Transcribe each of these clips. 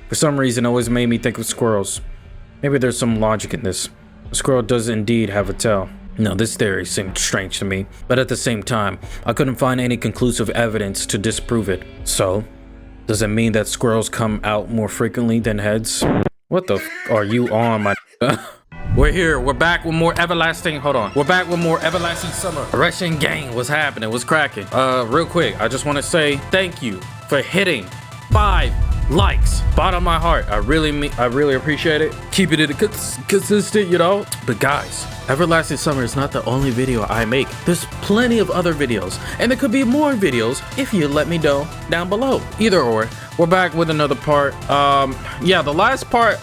For some reason, it always made me think of squirrels. Maybe there's some logic in this. A squirrel does indeed have a tail. No, this theory seemed strange to me, but at the same time, I couldn't find any conclusive evidence to disprove it. So, does it mean that squirrels come out more frequently than heads? What the f are you on, my We're here. We're back with more everlasting. Hold on. We're back with more everlasting summer. Russian gang. What's happening? What's cracking? Real quick, I just want to say thank you for hitting 5 likes. Bottom of my heart. I really appreciate it. Keeping it consistent, you know. But guys, Everlasting Summer is not the only video I make. There's plenty of other videos, and there could be more videos if you let me know down below. Either or, we're back with another part. Yeah, the last part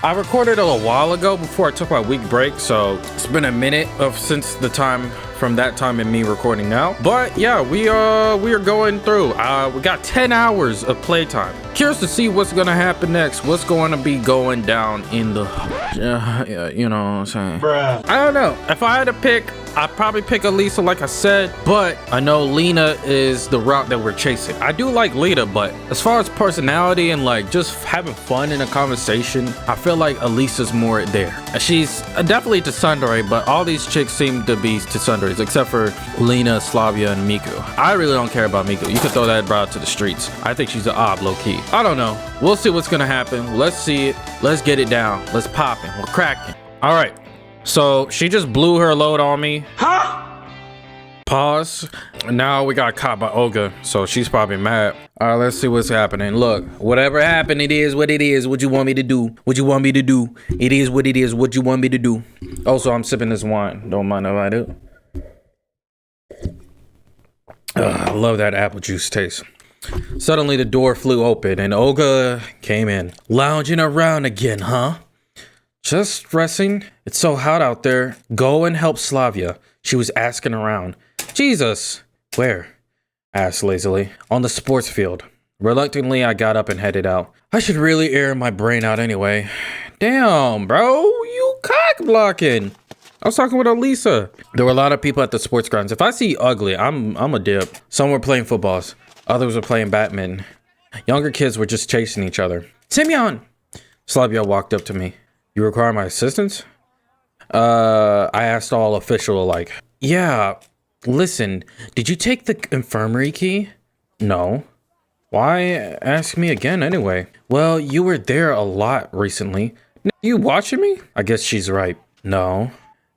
I recorded a while ago before I took my week break, so it's been a minute since the time from that time and me recording now. But yeah, we are going through. We got 10 hours of playtime. Curious to see what's gonna happen next. What's going to be going down in the you know what I'm saying? Bruh. I don't know. If I had to pick, I'd probably pick Alisa, like I said, but I know Lena is the route that we're chasing. I do like Lena, but as far as personality and like just having fun in a conversation, I feel like Alisa's more there. She's definitely to Tsundere, but all these chicks seem to be to Tsundere's except for Lena, Slavia, and Miku. I really don't care about Miku. You could throw that bro out to the streets. I think she's an ob low-key. I don't know. We'll see what's gonna happen. Let's see it. Let's get it down. Let's pop it. We're cracking. All right. So she just blew her load on me. Huh? Pause. Now we got caught by Olga, so she's probably mad. All right, let's see what's happening. Look, whatever happened, it is what it is. What you want me to do? What you want me to do? It is what it is. What you want me to do? Also, I'm sipping this wine. Don't mind if I do. I love that apple juice taste. Suddenly the door flew open and Olga came in. Lounging around again, huh? Just resting? It's so hot out there. Go and help Slavia. She was asking around. Jesus. Where? Asked lazily. On the sports field. Reluctantly, I got up and headed out. I should really air my brain out anyway. Damn, bro. You cock blocking. I was talking with Alisa. There were a lot of people at the sports grounds. If I see ugly, I'm a dip. Some were playing footballs. Others were playing badminton. Younger kids were just chasing each other. Semyon! Slavia walked up to me. You require my assistance? I asked all official like. Yeah, listen, did you take the infirmary key? No. Why ask me again anyway? Well, you were there a lot recently. You watching me? I guess she's right. No.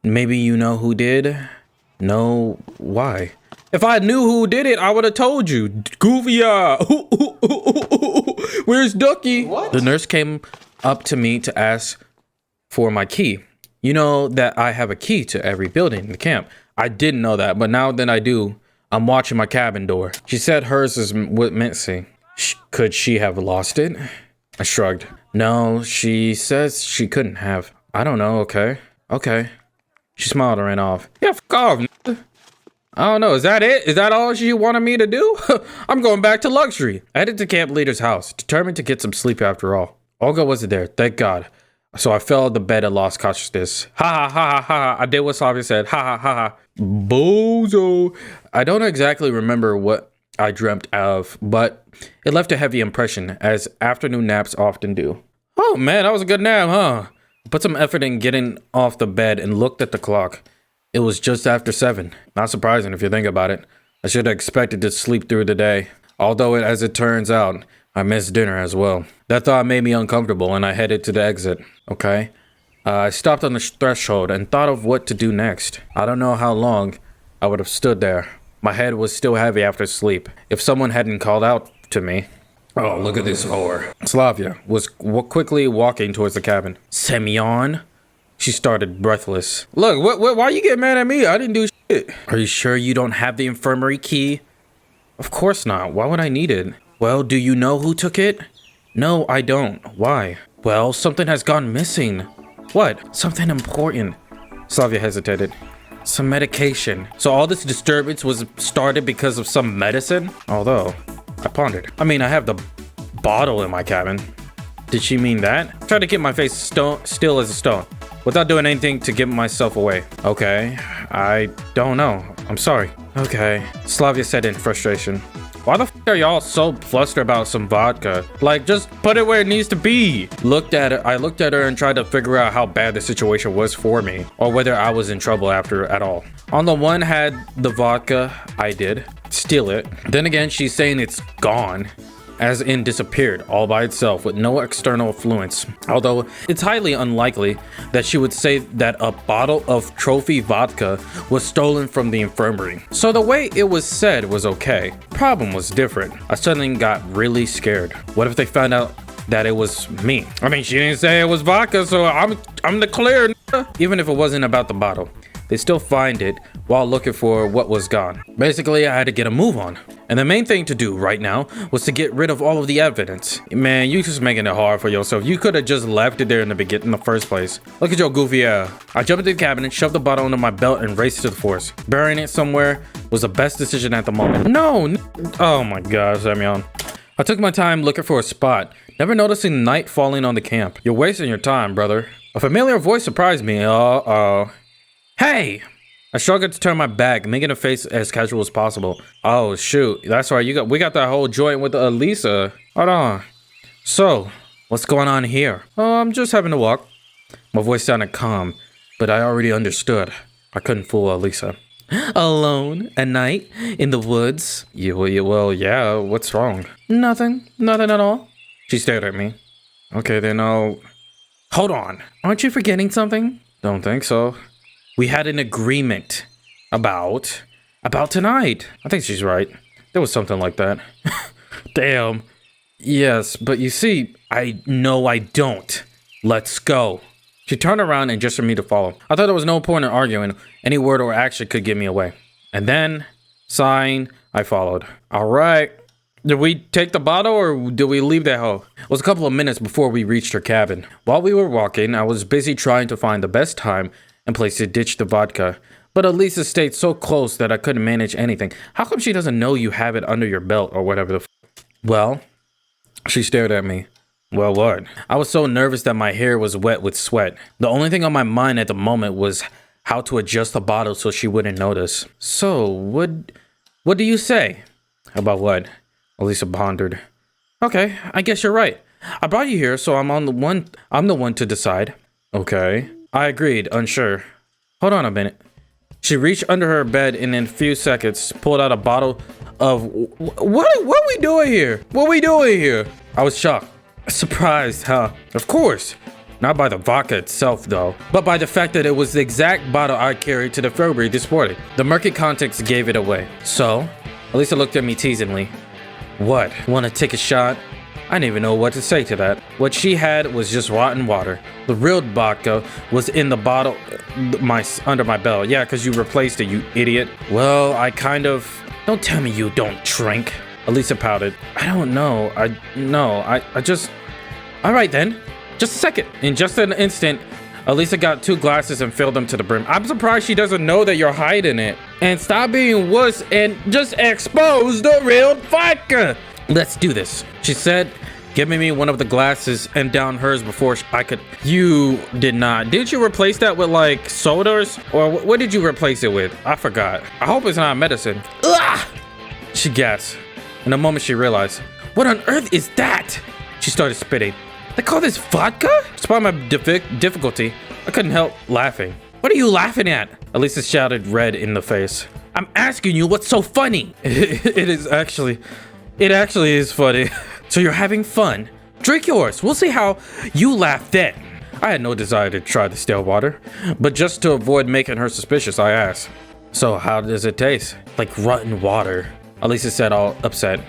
Maybe you know who did? No, why? If I knew who did it, I would have told you. Goofy-ah. Where's Ducky? What? The nurse came up to me to ask for my key. You know that I have a key to every building in the camp. I didn't know that, but now that I do, I'm watching my cabin door. She said hers is with Mincy. Could she have lost it? I shrugged. No, she says she couldn't have. I don't know, okay. Okay. She smiled and ran off. Yeah, fuck off. I don't know. Is that it? Is that all she wanted me to do? I'm going back to luxury. I headed to camp leader's house, determined to get some sleep after all. Olga wasn't there, thank God. So I fell on the bed and lost consciousness. Ha ha ha ha ha. I did what Slavia said. Ha ha ha ha. Bozo. I don't exactly remember what I dreamt of, but it left a heavy impression, as afternoon naps often do. Oh man, that was a good nap, huh? I put some effort in getting off the bed and looked at the clock. It was just after 7. Not surprising if you think about it. I should have expected to sleep through the day. Although, as it turns out, I missed dinner as well. That thought made me uncomfortable and I headed to the exit. Okay. I stopped on the threshold and thought of what to do next. I don't know how long I would have stood there. My head was still heavy after sleep. If someone hadn't called out to me. Oh, look at this whore. Slavia was quickly walking towards the cabin. Semyon? She started breathless. Look, why you get mad at me? I didn't do shit. Are you sure you don't have the infirmary key? Of course not. Why would I need it? Well, do you know who took it? No, I don't. Why? Well, something has gone missing. What? Something important. Slavia hesitated. Some medication. So all this disturbance was started because of some medicine? Although, I pondered. I mean, I have the bottle in my cabin. Did she mean that? I tried to keep my face still as a stone, without doing anything to give myself away. Okay, I don't know. I'm sorry. Okay, Slavia said in frustration. Why the f are y'all so flustered about some vodka? Like, just put it where it needs to be. I looked at her and tried to figure out how bad the situation was for me, or whether I was in trouble after at all. On the one had the vodka, I did steal it. Then again, she's saying it's gone, as in disappeared all by itself with no external influence. Although it's highly unlikely that she would say that a bottle of trophy vodka was stolen from the infirmary. So the way it was said was okay. Problem was different. I suddenly got really scared. What if they found out that it was me? I mean, she didn't say it was vodka, so I'm the clear. Even if it wasn't about the bottle, they still find it while looking for what was gone. Basically, I had to get a move on. And the main thing to do right now was to get rid of all of the evidence. Man, you just making it hard for yourself. You could have just left it there in the first place. Look at your goofy ass. I jumped into the cabinet, shoved the bottle under my belt, and raced to the forest. Burying it somewhere was the best decision at the moment. No. Oh my gosh, Semyon. I took my time looking for a spot, never noticing night falling on the camp. You're wasting your time, brother. A familiar voice surprised me. Hey! I struggled to turn my back, making a face as casual as possible. Oh shoot, that's right. We got that whole joint with Alisa. Hold on. So, what's going on here? Oh, I'm just having a walk. My voice sounded calm, but I already understood. I couldn't fool Alisa. Alone at night in the woods? Well, yeah. What's wrong? Nothing at all. She stared at me. Okay, then hold on. Aren't you forgetting something? Don't think so. We had an agreement about tonight. I think she's right. There was something like that. Damn. Yes, but you see, I don't. Let's go. She turned around and gestured me to follow. I thought there was no point in arguing. Any word or action could get me away. And then, sighing, I followed. All right. Did we take the bottle or did we leave that hoe? It was a couple of minutes before we reached her cabin. While we were walking, I was busy trying to find the best time and place to ditch the vodka. But Alisa stayed so close that I couldn't manage anything. How come she doesn't know you have it under your belt or whatever the Well, she stared at me. Well, what? I was so nervous that my hair was wet with sweat. The only thing on my mind at the moment was how to adjust the bottle so she wouldn't notice. So, what do you say? About what? Alisa pondered. Okay, I guess you're right. I brought you here, so I'm the one to decide. Okay. I agreed, unsure. Hold on a minute. She reached under her bed and in a few seconds pulled out a bottle of... What are we doing here? What are we doing here? I was shocked. Surprised, huh? Of course. Not by the vodka itself, though, but by the fact that it was the exact bottle I carried to the infirmary this morning. The murky context gave it away. So, Alisa looked at me teasingly. What? Want to take a shot? I didn't even know what to say to that. What she had was just rotten water. The real vodka was in the bottle under my belt. Yeah, because you replaced it, you idiot. Well, I kind of... Don't tell me you don't drink. Alisa pouted. I don't know. I just... All right, then. Just a second. In just an instant, Alisa got 2 glasses and filled them to the brim. I'm surprised she doesn't know that you're hiding it. And stop being wuss and just expose the real vodka. Let's do this, she said, giving me one of the glasses and down hers before I could. You did not. Did you replace that with like sodas? Or what did you replace it with? I forgot. I hope it's not medicine. Ugh! She gasped. In a moment she realized, what on earth is that? She started spitting. They call this vodka? Despite my difficulty, I couldn't help laughing. What are you laughing at? Alisa shouted, red in the face. I'm asking you what's so funny. It actually is funny. So you're having fun? Drink yours. We'll see how you laugh then. I had no desire to try the stale water, but just to avoid making her suspicious, I asked. So how does it taste? Like rotten water, Alisa said, all upset.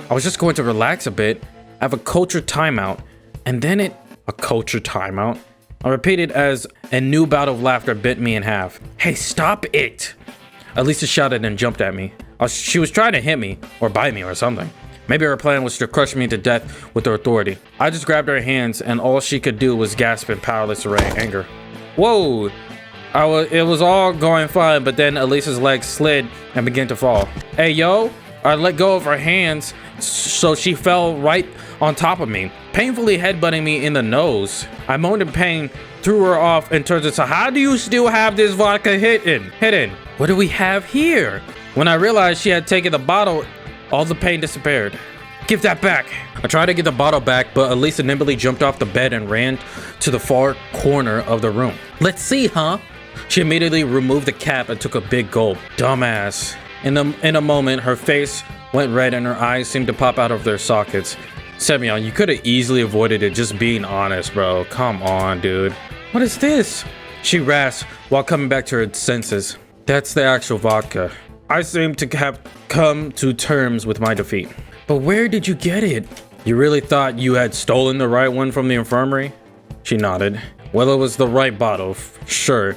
I was just going to relax a bit, have a culture timeout, and then a culture timeout? I repeated as a new bout of laughter bit me in half. Hey, stop it! Alisa shouted and jumped at me. She was trying to hit me, or bite me or something. Maybe her plan was to crush me to death with her authority. I just grabbed her hands and all she could do was gasp in powerless anger. Whoa! It was all going fine, but then Alisa's legs slid and began to fall. Hey, yo! I let go of her hands, so she fell right on top of me, painfully headbutting me in the nose. I moaned in pain, threw her off, and turned to say, how do you still have this vodka hidden? What do we have here? When I realized she had taken the bottle All the pain disappeared. Give that back. I tried to get the bottle back, but Alisa nimbly jumped off the bed and ran to the far corner of the room. Let's see, huh? She immediately removed the cap and took a big gulp. Dumbass. In a moment, her face went red and her eyes seemed to pop out of their sockets. Semyon, you could have easily avoided it, just being honest, bro. Come on, dude. What is this? She rasped while coming back to her senses. That's the actual vodka. I seem to have come to terms with my defeat. But where did you get it? You really thought you had stolen the right one from the infirmary? She nodded. Well, it was the right bottle, sure.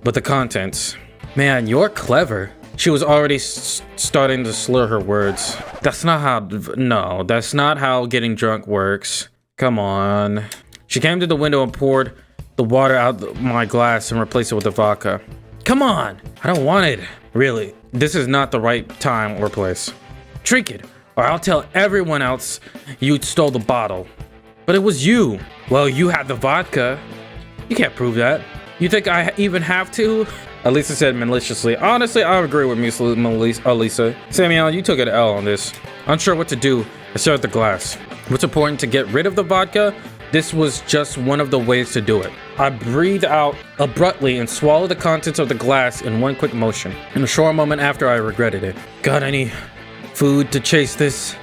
But the contents. Man, you're clever. She was already starting to slur her words. That's not how getting drunk works. Come on. She came to the window and poured the water out my glass and replaced it with the vodka. Come on. I don't want it. Really, this is not the right time or place. Drink it, or I'll tell everyone else you stole the bottle. But it was you. Well, you had the vodka. You can't prove that. You think I even have to? Alisa said maliciously. Honestly, I agree with Alisa. Samuel, you took an L on this. Unsure what to do, I stared at the glass. What's important to get rid of the vodka? This was just one of the ways to do it. I breathed out abruptly and swallowed the contents of the glass in one quick motion. In a short moment after, I regretted it. Got any food to chase this?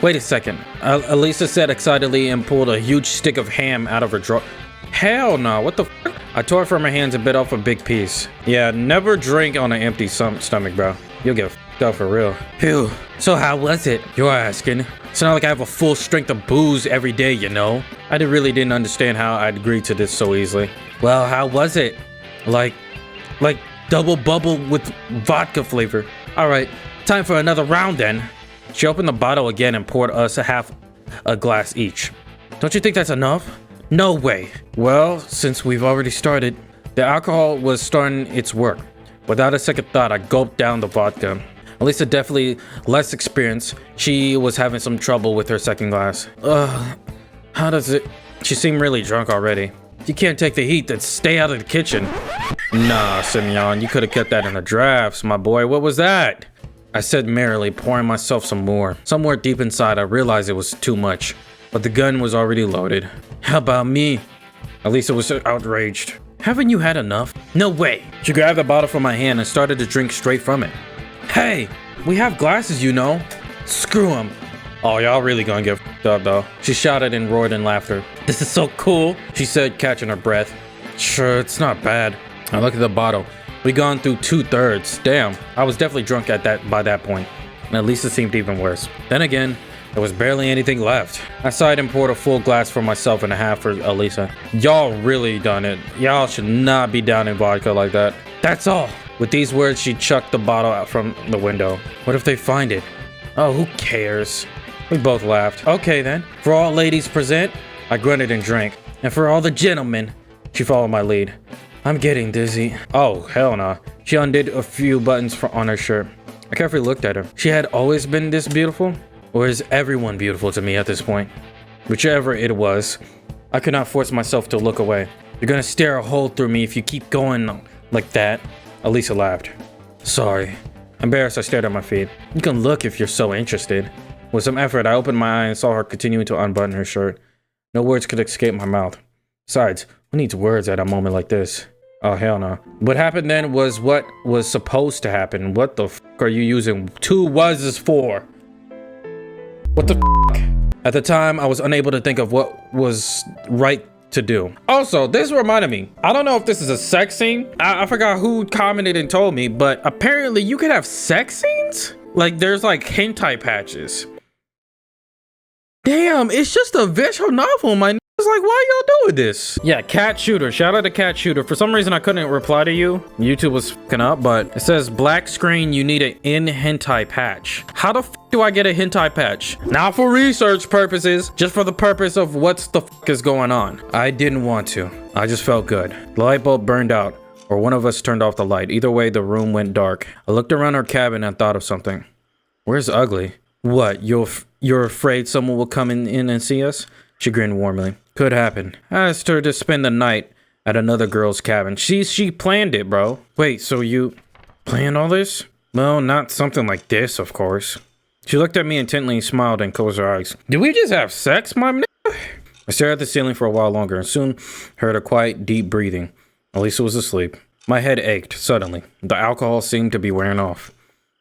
Wait a second. Alisa said excitedly and pulled a huge stick of ham out of her drawer. Hell no, what the f? I tore it from her hands and bit off a big piece. Yeah, never drink on an empty stomach, bro. You'll get f***ed up for real. Phew. So how was it? You're asking. It's not like I have a full strength of booze every day, you know? I really didn't understand how I'd agreed to this so easily. Well, how was it? Like double bubble with vodka flavor. All right, time for another round then. She opened the bottle again and poured us half a glass each. Don't you think that's enough? No way. Well, since we've already started, the alcohol was starting its work. Without a second thought, I gulped down the vodka. Alisa definitely less experienced. She was having some trouble with her second glass. How does it? She seemed really drunk already. If you can't take the heat, then stay out of the kitchen. Nah, Semyon, you could have kept that in the drafts, my boy. What was that? I said merrily, pouring myself some more. Somewhere deep inside, I realized it was too much, but the gun was already loaded. How about me? Alisa was outraged. Haven't you had enough? No way. She grabbed the bottle from my hand and started to drink straight from it. Hey, we have glasses, you know. Screw them. Oh, y'all really gonna get f***ed up, though. She shouted and roared in laughter. This is so cool, she said, catching her breath. Sure, it's not bad. I looked at the bottle. We'd gone through 2/3. Damn, I was definitely drunk by that point. And Alisa seemed even worse. Then again, there was barely anything left. I sighed and poured a full glass for myself and a half for Alisa. Y'all really done it. Y'all should not be down in vodka like that. That's all. With these words, she chucked the bottle out from the window. What if they find it? Oh, who cares? We both laughed. Okay then. For all ladies present, I grunted and drank. And for all the gentlemen, she followed my lead. I'm getting dizzy. Oh, hell no. She undid a few buttons on her shirt. I carefully looked at her. She had always been this beautiful? Or is everyone beautiful to me at this point? Whichever it was, I could not force myself to look away. You're gonna stare a hole through me if you keep going like that. Alisa laughed. Sorry. Embarrassed, I stared at my feet. You can look if you're so interested. With some effort, I opened my eye and saw her continuing to unbutton her shirt. No words could escape my mouth. Besides, who needs words at a moment like this? Oh, hell no. What happened then was what was supposed to happen. What the f*** are you using two was's for? What the f***? At the time, I was unable to think of what was right to do. Also, this reminded me, I don't know if this is a sex scene. I forgot who commented and told me, but apparently you could have sex scenes? Like there's like hentai patches. Damn, it's just a visual novel, my it's like, why y'all doing this? Yeah, Cat Shooter. Shout out to Cat Shooter. For some reason, I couldn't reply to you. YouTube was f***ing up, but it says black screen, you need an in hentai patch. How the f*** do I get a hentai patch? Not for research purposes, just for the purpose of what's the f*** is going on. I didn't want to. I just felt good. The light bulb burned out, or one of us turned off the light. Either way, the room went dark. I looked around our cabin and thought of something. Where's Ugly? What, you're afraid someone will come in and see us? She grinned warmly. Could happen. I asked her to spend the night at another girl's cabin. She planned it, bro. Wait, so you planned all this? Well, not something like this, of course. She looked at me intently, smiled, and closed her eyes. Did we just have sex, my nigga? I stared at the ceiling for a while longer and soon heard a quiet, deep breathing. Alisa was asleep. My head ached suddenly. The alcohol seemed to be wearing off.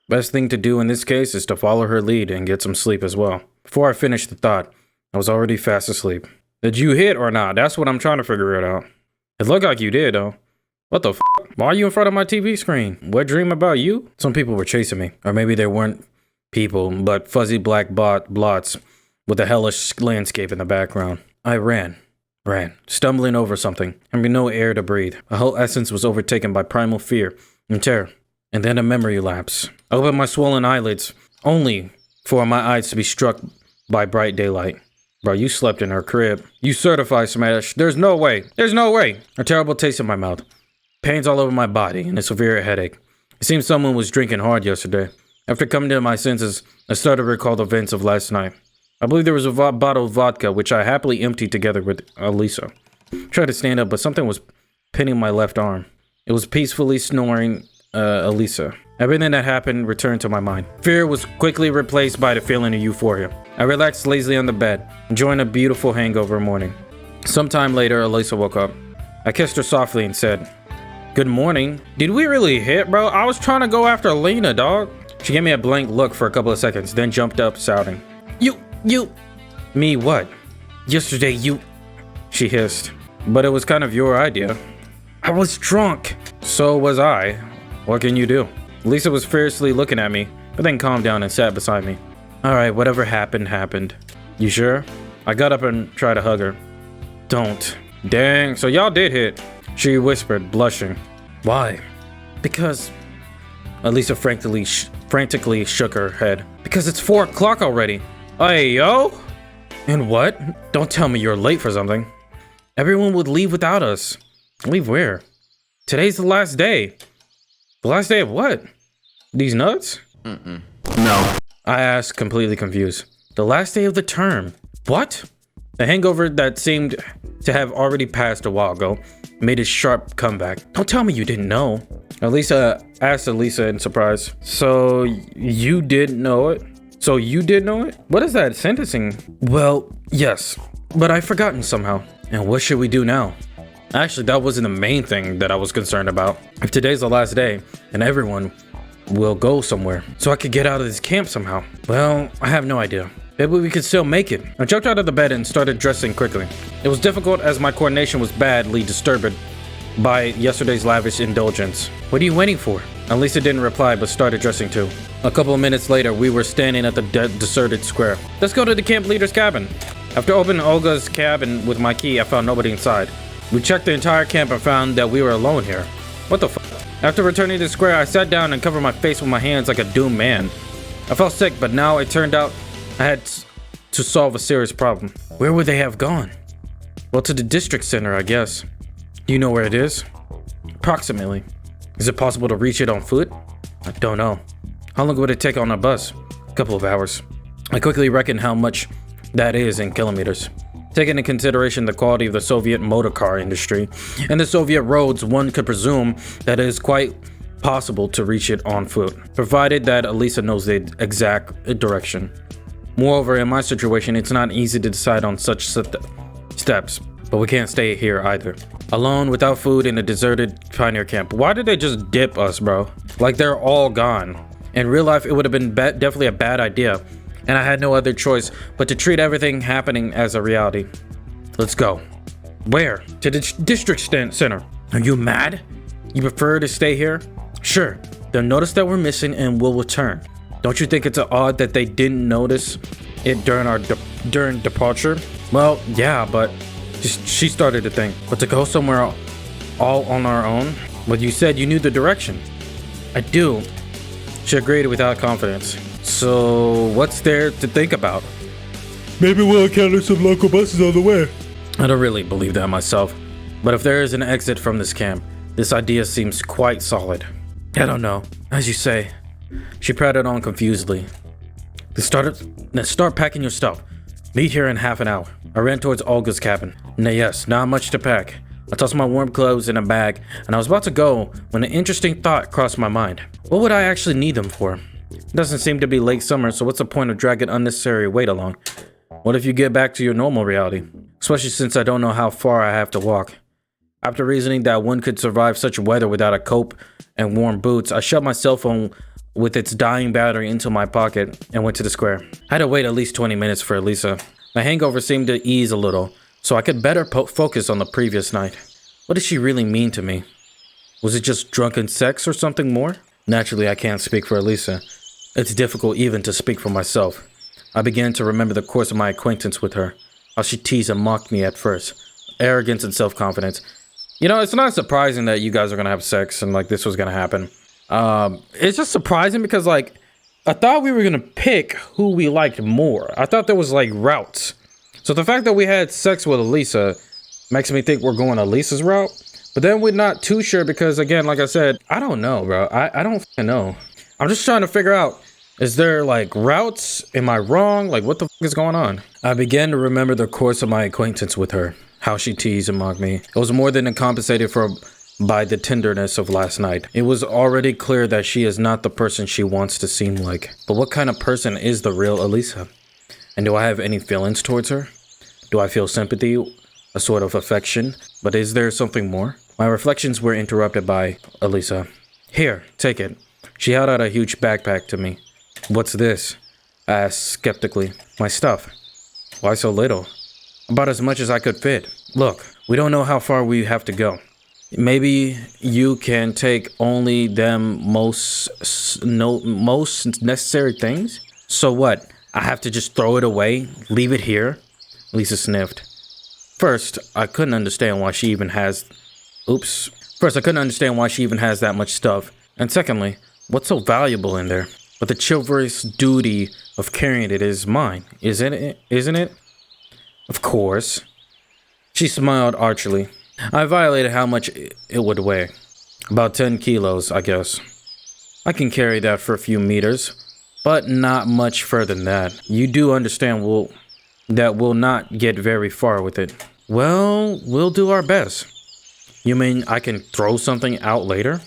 Best thing to do in this case is to follow her lead and get some sleep as well. Before I finished the thought, I was already fast asleep. Did you hit or not? That's what I'm trying to figure it out. It looked like you did, though. What the f***? Why are you in front of my TV screen? What dream about you? Some people were chasing me. Or maybe they weren't people, but fuzzy black blots with a hellish landscape in the background. I ran, stumbling over something, having no air to breathe. My whole essence was overtaken by primal fear and terror. And then a memory lapse. I opened my swollen eyelids, only for my eyes to be struck by bright daylight. Bro, you slept in her crib. You certified smash. There's no way. There's no way. A terrible taste in my mouth. Pains all over my body and a severe headache. It seems someone was drinking hard yesterday. After coming to my senses, I started to recall the events of last night. I believe there was a bottle of vodka, which I happily emptied together with Alisa. I tried to stand up, but something was pinning my left arm. It was peacefully snoring Alisa. Everything that happened returned to my mind. Fear was quickly replaced by the feeling of euphoria. I relaxed lazily on the bed, enjoying a beautiful hangover morning. Sometime later, Alisa woke up. I kissed her softly and said, "Good morning." Did we really hit, bro? I was trying to go after Lena, dog. She gave me a blank look for a couple of seconds, then jumped up, shouting, You. Me what? Yesterday, you. She hissed. But it was kind of your idea. I was drunk. So was I. What can you do? Lisa was fiercely looking at me, but then calmed down and sat beside me. Alright, whatever happened, happened. You sure? I got up and tried to hug her. Don't. Dang, so y'all did hit. She whispered, blushing. Why? Because... Alisa frantically shook her head. Because it's 4 o'clock already. Hey, yo? And what? Don't tell me you're late for something. Everyone would leave without us. Leave where? Today's the last day. The last day of what? These nuts? No. I asked, completely confused. The last day of the term. What? The hangover that seemed to have already passed a while ago made a sharp comeback. Don't tell me you didn't know. Alisa asked Alisa in surprise. So you did know it? So you did know it? What is that sentencing? Well, yes, but I've forgotten somehow. And what should we do now? Actually, that wasn't the main thing that I was concerned about. If today's the last day, and everyone will go somewhere, so I could get out of this camp somehow. Well, I have no idea. Maybe we could still make it. I jumped out of the bed and started dressing quickly. It was difficult as my coordination was badly disturbed by yesterday's lavish indulgence. What are you waiting for? Alisa didn't reply, but started dressing too. A couple of minutes later, we were standing at the deserted square. Let's go to the camp leader's cabin. After opening Olga's cabin with my key, I found nobody inside. We checked the entire camp and found that we were alone here. What the f? After returning to the square, I sat down and covered my face with my hands like a doomed man. I felt sick, but now it turned out I had to solve a serious problem. Where would they have gone? Well, to the district center, I guess. Do you know where it is? Approximately. Is it possible to reach it on foot? I don't know. How long would it take on a bus? A couple of hours. I quickly reckoned how much that is in kilometers. Taking into consideration the quality of the Soviet motor car industry and the Soviet roads, one could presume that it is quite possible to reach it on foot, provided that Alisa knows the exact direction. Moreover, in my situation, it's not easy to decide on such steps, but we can't stay here either. Alone, without food, in a deserted pioneer camp. Why did they just dip us, bro? Like they're all gone. In real life, it would have been definitely a bad idea, and I had no other choice but to treat everything happening as a reality. Let's go. Where? To the district center. Are you mad? You prefer to stay here? Sure. They'll notice that we're missing and we'll return. Don't you think it's odd that they didn't notice it during departure? Well, yeah, but she started the thing. But to go somewhere all on our own? But you said you knew the direction. I do. She agreed without confidence. So what's there to think about? Maybe we'll encounter some local buses on the way. I don't really believe that myself. But if there is an exit from this camp, this idea seems quite solid. I don't know. As you say. She prattled on confusedly. Let's start packing your stuff. Meet here in half an hour. I ran towards Olga's cabin. Yes, not much to pack. I tossed my warm clothes in a bag, and I was about to go when an interesting thought crossed my mind. What would I actually need them for? It doesn't seem to be late summer, so what's the point of dragging unnecessary weight along? What if you get back to your normal reality? Especially since I don't know how far I have to walk. After reasoning that one could survive such weather without a coat and warm boots, I shoved my cell phone with its dying battery into my pocket and went to the square. I had to wait at least 20 minutes for Alisa. My hangover seemed to ease a little, so I could better focus on the previous night. What did she really mean to me? Was it just drunken sex or something more? Naturally, I can't speak for Alisa. It's difficult even to speak for myself. I began to remember the course of my acquaintance with her. How she teased and mocked me at first. Arrogance and self-confidence. You know, it's not surprising that you guys are gonna have sex and like this was gonna happen. It's just surprising because like I thought we were gonna pick who we liked more. I thought there was like routes. So the fact that we had sex with Alisa makes me think we're going Alisa's route. But then we're not too sure because again, like I said, I don't know, bro. I don't know. I'm just trying to figure out, is there like routes? Am I wrong? Like what the f is going on? I began to remember the course of my acquaintance with her. How she teased and mocked me. It was more than compensated for by the tenderness of last night. It was already clear that she is not the person she wants to seem like. But what kind of person is the real Alisa? And do I have any feelings towards her? Do I feel sympathy? A sort of affection? But is there something more? My reflections were interrupted by Alisa. Here, take it. She held out a huge backpack to me. What's this? I asked skeptically. My stuff. Why so little? About as much as I could fit. Look, we don't know how far we have to go. Maybe you can take only them most necessary things? So what? I have to just throw it away? Leave it here? Lisa sniffed. First, I couldn't understand why she even has that much stuff. And secondly, what's so valuable in there? But the chivalrous duty of carrying it is mine, isn't it? Of course. She smiled archly. I violated how much it would weigh. About 10 kilos, I guess. I can carry that for a few meters, but not much further than that. You do understand that we'll not get very far with it. Well, we'll do our best. You mean I can throw something out later?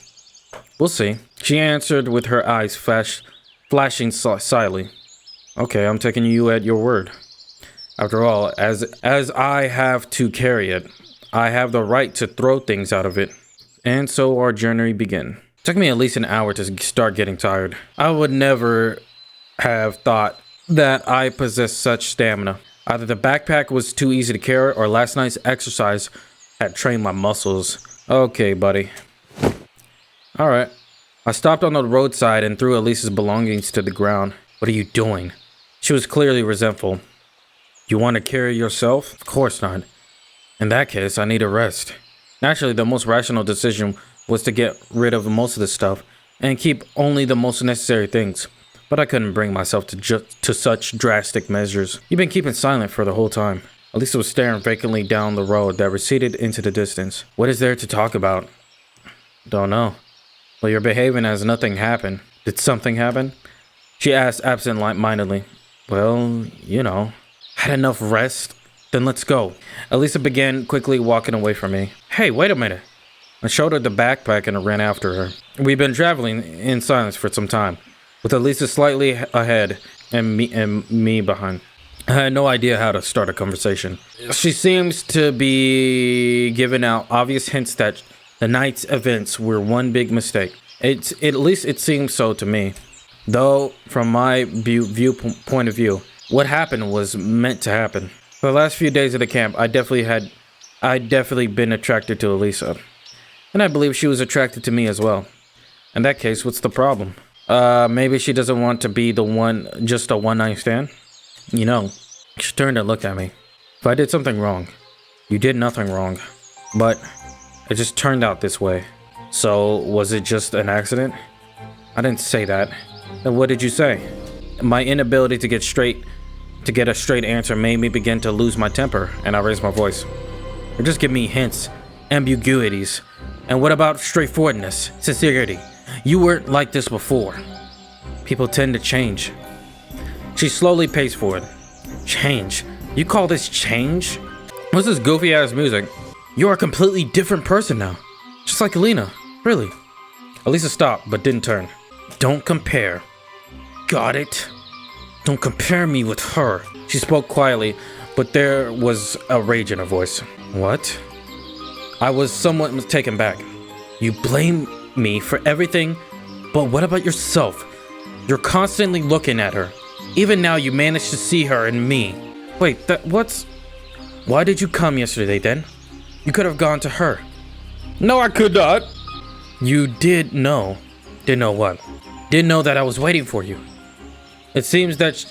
We'll see. She answered with her eyes flashing slyly. Okay, I'm taking you at your word. After all, as I have to carry it, I have the right to throw things out of it. And so our journey began. It took me at least an hour to start getting tired. I would never have thought that I possessed such stamina. Either the backpack was too easy to carry or last night's exercise had trained my muscles. Okay, buddy. Alright. I stopped on the roadside and threw Elisa's belongings to the ground. What are you doing? She was clearly resentful. You want to carry yourself? Of course not. In that case, I need a rest. Naturally, the most rational decision was to get rid of most of the stuff and keep only the most necessary things. But I couldn't bring myself to such drastic measures. You've been keeping silent for the whole time. Alisa was staring vacantly down the road that receded into the distance. What is there to talk about? Don't know. Well, you're behaving as nothing happened. Did something happen? She asked absent-mindedly. Well, you know. Had enough rest? Then let's go. Alisa began quickly walking away from me. Hey, wait a minute. I showed her the backpack and ran after her. We've been traveling in silence for some time, with Alisa slightly ahead and me behind. I had no idea how to start a conversation. She seems to be giving out obvious hints that the night's events were one big mistake. At least it seems so to me. Though, from my point of view, what happened was meant to happen. For the last few days of the camp, I'd definitely been attracted to Alisa. And I believe she was attracted to me as well. In that case, what's the problem? Maybe she doesn't want to be just a one-night stand? You know, she turned and looked at me. If I did something wrong, you did nothing wrong. But it just turned out this way. So, was it just an accident? I didn't say that. Then what did you say? My inability to get a straight answer made me begin to lose my temper, and I raised my voice. Or just give me hints, ambiguities. And what about straightforwardness, sincerity? You weren't like this before. People tend to change. She slowly paced forward. Change? You call this change? What's this goofy ass music? You're a completely different person now. Just like Alina. Really. Alisa stopped, but didn't turn. Don't compare. got it. Don't compare me with her. She spoke quietly, but there was a rage in her voice. What? I was somewhat taken back. You blame me for everything, but what about yourself? You're constantly looking at her. Even now you managed to see her in me. Wait, why did you come yesterday then? You could have gone to her. No, I could not. You did know. Didn't know what? Didn't know that I was waiting for you. It seems that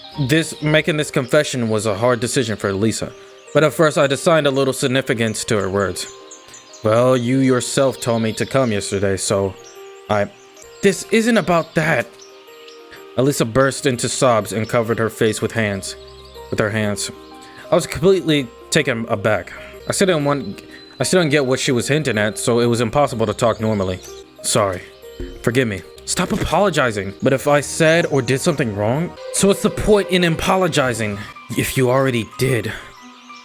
making this confession was a hard decision for Alisa, but at first I assigned a little significance to her words. Well, you yourself told me to come yesterday, so This isn't about that. Alisa burst into sobs and covered her face with her hands. I was completely taken aback. I still didn't get what she was hinting at, so it was impossible to talk normally. Sorry. Forgive me. Stop apologizing. But if I said or did something wrong, so what's the point in apologizing? If you already did,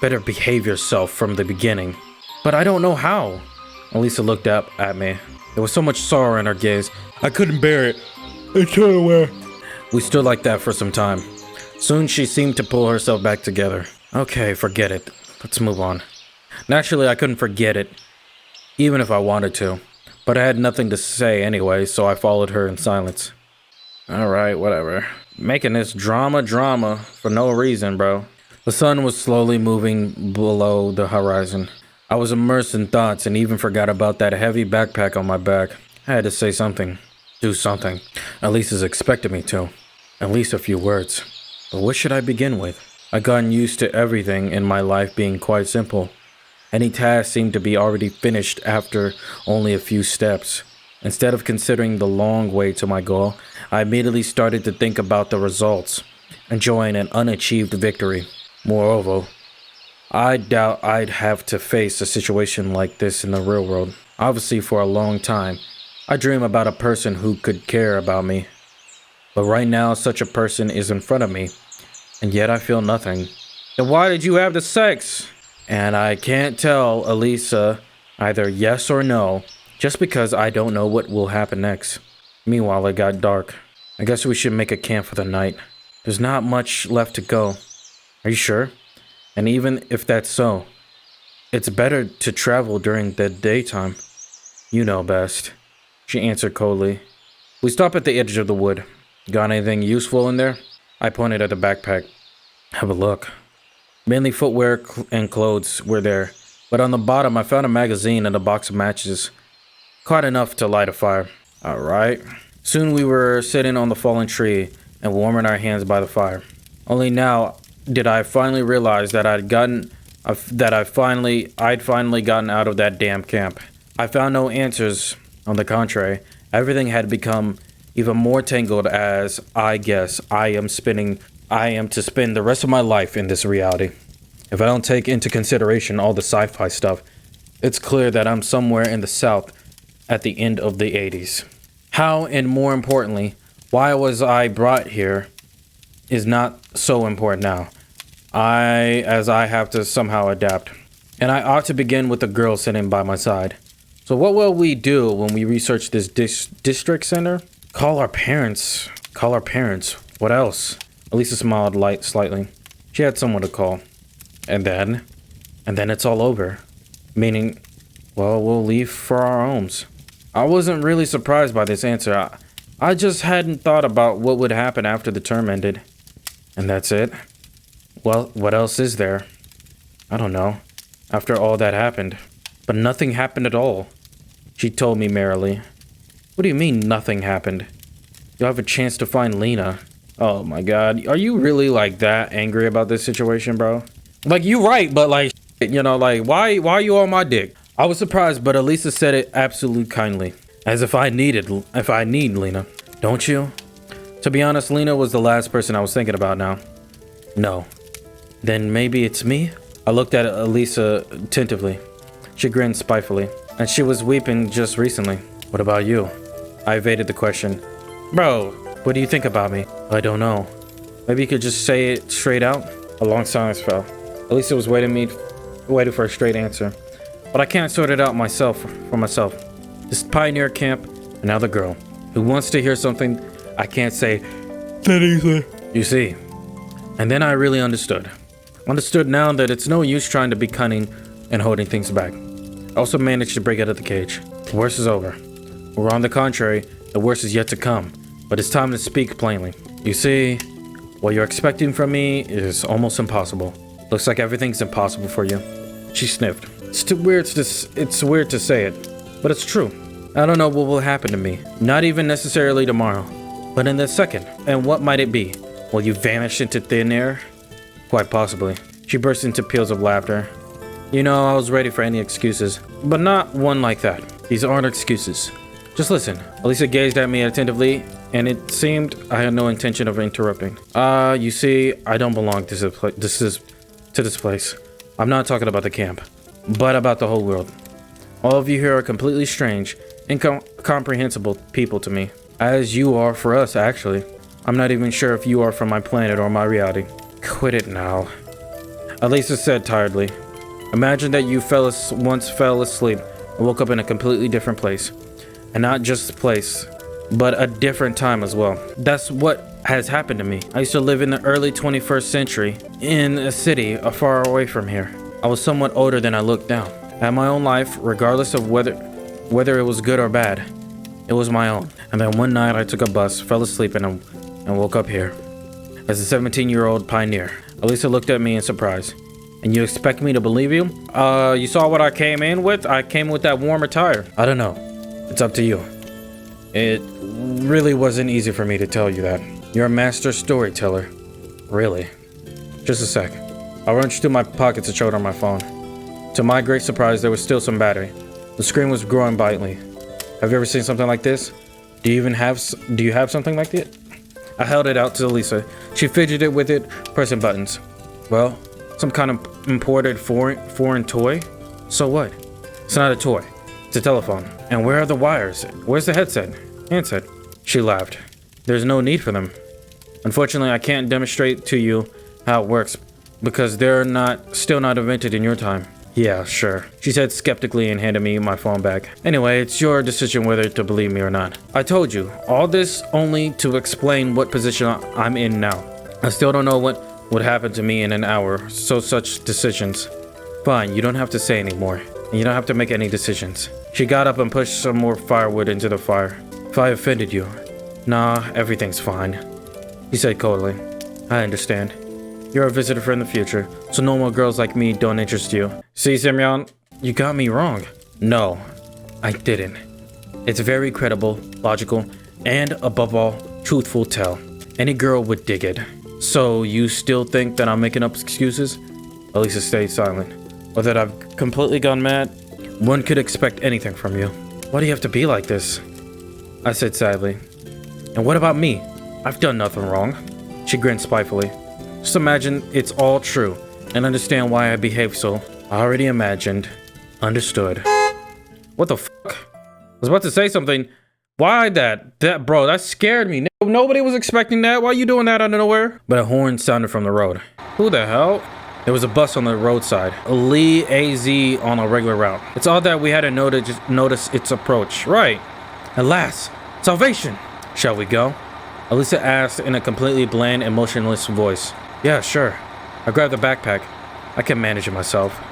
better behave yourself from the beginning. But I don't know how. Alisa looked up at me. There was so much sorrow in her gaze. I couldn't bear it. I turned away. We stood like that for some time. Soon she seemed to pull herself back together. Okay, forget it. Let's move on. Naturally, I couldn't forget it, even if I wanted to. But I had nothing to say anyway, so I followed her in silence. Alright, whatever. Making this drama for no reason, bro. The sun was slowly moving below the horizon. I was immersed in thoughts and even forgot about that heavy backpack on my back. I had to say something. Do something. Alisa's expected me to. At least a few words. But what should I begin with? I'd gotten used to everything in my life being quite simple. Any task seemed to be already finished after only a few steps. Instead of considering the long way to my goal, I immediately started to think about the results, enjoying an unachieved victory. Moreover, I doubt I'd have to face a situation like this in the real world. Obviously, for a long time, I dream about a person who could care about me. But right now, such a person is in front of me, and yet I feel nothing. Then why did you have the sex? And I can't tell Alisa either yes or no, just because I don't know what will happen next. Meanwhile, it got dark. I guess we should make a camp for the night. There's not much left to go. Are you sure? And even if that's so, it's better to travel during the daytime. You know best, she answered coldly. We stopped at the edge of the wood. Got anything useful in there? I pointed at the backpack. Have a look. Mainly footwear and clothes were there, but on the bottom I found a magazine and a box of matches. Quite enough to light a fire. Alright. Soon we were sitting on the fallen tree and warming our hands by the fire. Only now did I finally realize that I'd finally gotten out of that damn camp. I found no answers. On the contrary, everything had become even more tangled, as I guess I am to spend the rest of my life in this reality. If I don't take into consideration all the sci-fi stuff, it's clear that I'm somewhere in the South at the end of the 80s. How, and more importantly, why was I brought here is not so important now, as I have to somehow adapt. And I ought to begin with the girl sitting by my side. So what will we do when we research this district center? Call our parents. What else? Alisa smiled slightly. She had someone to call. And then it's all over. Meaning, well, we'll leave for our homes. I wasn't really surprised by this answer. I just hadn't thought about what would happen after the term ended. And that's it? Well, what else is there? I don't know. After all that happened. But nothing happened at all, she told me merrily. What do you mean nothing happened? You'll have a chance to find Lena. Oh my god, are you really like that angry about this situation, bro? Like, you right, but like, you know, like, why are you on my dick? I was surprised, but Alisa said it absolutely kindly. As if I need Lena. Don't you? To be honest, Lena was the last person I was thinking about now. No. Then maybe it's me? I looked at Alisa attentively. She grinned spitefully, and she was weeping just recently. What about you? I evaded the question. Bro, what do you think about me? I don't know. Maybe you could just say it straight out? A long silence fell. Alisa was waiting for a straight answer. But I can't sort it out for myself. This pioneer camp, and now the girl, who wants to hear something I can't say. that easily. You see. And then I really understood. Understood now that it's no use trying to be cunning and holding things back. I also managed to break out of the cage. The worst is over. Or on the contrary, the worst is yet to come. But it's time to speak plainly. You see, what you're expecting from me is almost impossible. Looks like everything's impossible for you. She sniffed. It's weird to say it, but it's true. I don't know what will happen to me. Not even necessarily tomorrow, but in a second. And what might it be? Will you vanish into thin air? Quite possibly. She burst into peals of laughter. You know, I was ready for any excuses, but not one like that. These aren't excuses. Just listen. Alisa gazed at me attentively, and it seemed I had no intention of interrupting. You see, I don't belong to this place. I'm not talking about the camp, but about the whole world. All of you here are completely strange, incomprehensible people to me. As you are for us, actually. I'm not even sure if you are from my planet or my reality. Quit it now, Alisa said tiredly. Imagine that you once fell asleep and woke up in a completely different place. And not just place, but a different time as well. That's what has happened to me. I used to live in the early 21st century in a city far away from here. I was somewhat older than I looked now. I had my own life, regardless of whether it was good or bad. It was my own. And then one night I took a bus, fell asleep, and woke up here. As a 17-year-old pioneer. Alisa looked at me in surprise. And you expect me to believe you? You saw what I came in with? I came with that warm attire. I don't know. It's up to you. It really wasn't easy for me to tell you that. You're a master storyteller. Really. Just a sec. I rummaged through my pockets and showed her my phone. To my great surprise, there was still some battery. The screen was growing brightly. Have you ever seen something like this? Do you have something like that? I held it out to Alisa. She fidgeted with it, pressing buttons. Well, some kind of imported foreign toy? So what? It's not a toy. It's a telephone. And where are the wires? Where's the handset? She laughed. There's no need for them. Unfortunately, I can't demonstrate to you how it works because they're still not invented in your time. Yeah, sure, she said skeptically and handed me my phone back. Anyway, it's your decision whether to believe me or not. I told you, all this only to explain what position I'm in now. I still don't know what would happen to me in an hour, so such decisions. Fine, you don't have to say anymore, and you don't have to make any decisions. She got up and pushed some more firewood into the fire. If I offended you. Nah, everything's fine, he said coldly. I understand. You're a visitor from the future, so normal girls like me don't interest you. See, Semyon, you got me wrong. No, I didn't. It's a very credible, logical, and above all, truthful tale. Any girl would dig it. So you still think that I'm making up excuses? Alisa stayed silent. Or that I've completely gone mad? One could expect anything from you. Why do you have to be like this? I said sadly. And what about me? I've done nothing wrong. She grinned spitefully. Just imagine it's all true and understand why I behave so. I already imagined. Understood. What the fuck? I was about to say something. Why that? Bro, that scared me. Nobody was expecting that. Why are you doing that out of nowhere? But a horn sounded from the road. Who the hell? There was a bus on the roadside. A Lee AZ on a regular route. It's odd that we hadn't noticed its approach. Right. At last. Salvation. Shall we go? Alisa asked in a completely bland, emotionless voice. Yeah, sure. I grabbed the backpack. I can manage it myself.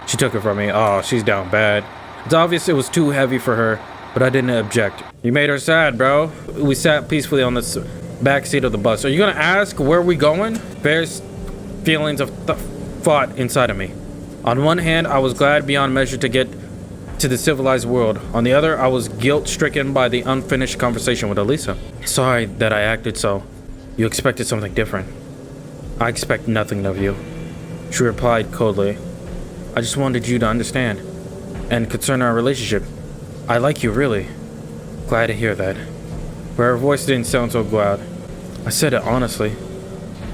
She took it from me. Oh, she's down bad. It's obvious it was too heavy for her, but I didn't object. You made her sad, bro. We sat peacefully on the back seat of the bus. Are you gonna ask where we going? Various feelings of thought inside of me. On one hand, I was glad beyond measure to get to the civilized world. On the other, I was guilt-stricken by the unfinished conversation with Alisa. Sorry that I acted so. You expected something different. I expect nothing of you. She replied coldly. I just wanted you to understand. And concerning our relationship, I like you really. Glad to hear that. But her voice didn't sound so loud. I said it honestly.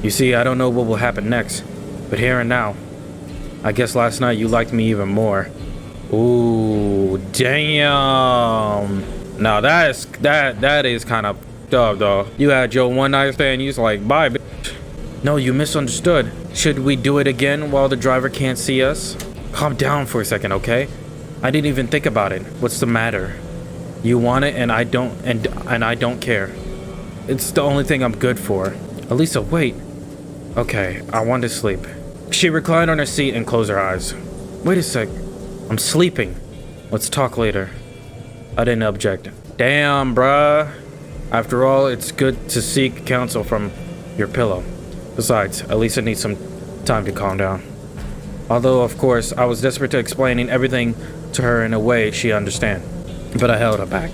You see, I don't know what will happen next, but here and now, I guess last night you liked me even more. Ooh, damn. Now that is kind of dog, though. You had your one night stand, you was like, bye, bitch. No, you misunderstood. Should we do it again while the driver can't see us? Calm down for a second, okay? I didn't even think about it. What's the matter? You want it and I don't care. It's the only thing I'm good for. Alisa, wait. Okay, I want to sleep. She reclined on her seat and closed her eyes. Wait a sec. I'm sleeping. Let's talk later. I didn't object. Damn, bruh. After all, it's good to seek counsel from your pillow. Besides, Alisa needs some time to calm down. Although, of course, I was desperate to explaining everything to her in a way she understand. But I held her back.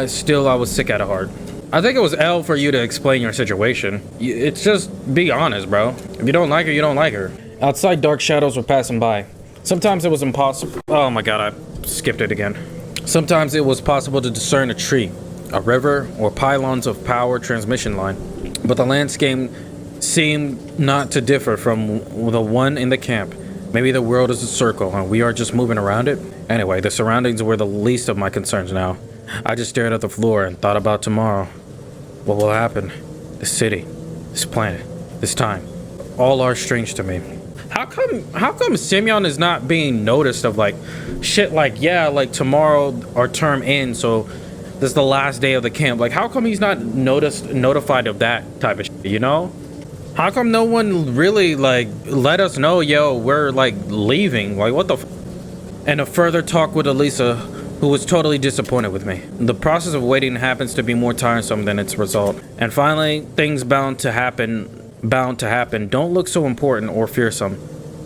Still, I was sick at heart. I think it was L for you to explain your situation. It's just be honest, bro. If you don't like her, you don't like her. Outside, dark shadows were passing by. Sometimes it was impossible. Oh my god, I skipped it again. Sometimes it was possible to discern a tree, a river, or pylons of power transmission line. But the landscape seemed not to differ from the one in the camp. Maybe the world is a circle and we are just moving around it. Anyway, the surroundings were the least of my concerns now. I just stared at the floor and thought about tomorrow. What will happen? This city, this planet, this time, all are strange to me. How come Simeon is not being noticed of like shit like, yeah, like tomorrow our term ends, so this is the last day of the camp. Like, how come he's not notified of that type of shit, you know? How come no one really like let us know, yo, we're like leaving? Like, what the f? And a further talk with Alisa, who was totally disappointed with me. The process of waiting happens to be more tiresome than its result. And finally, things bound to happen don't look so important or fearsome.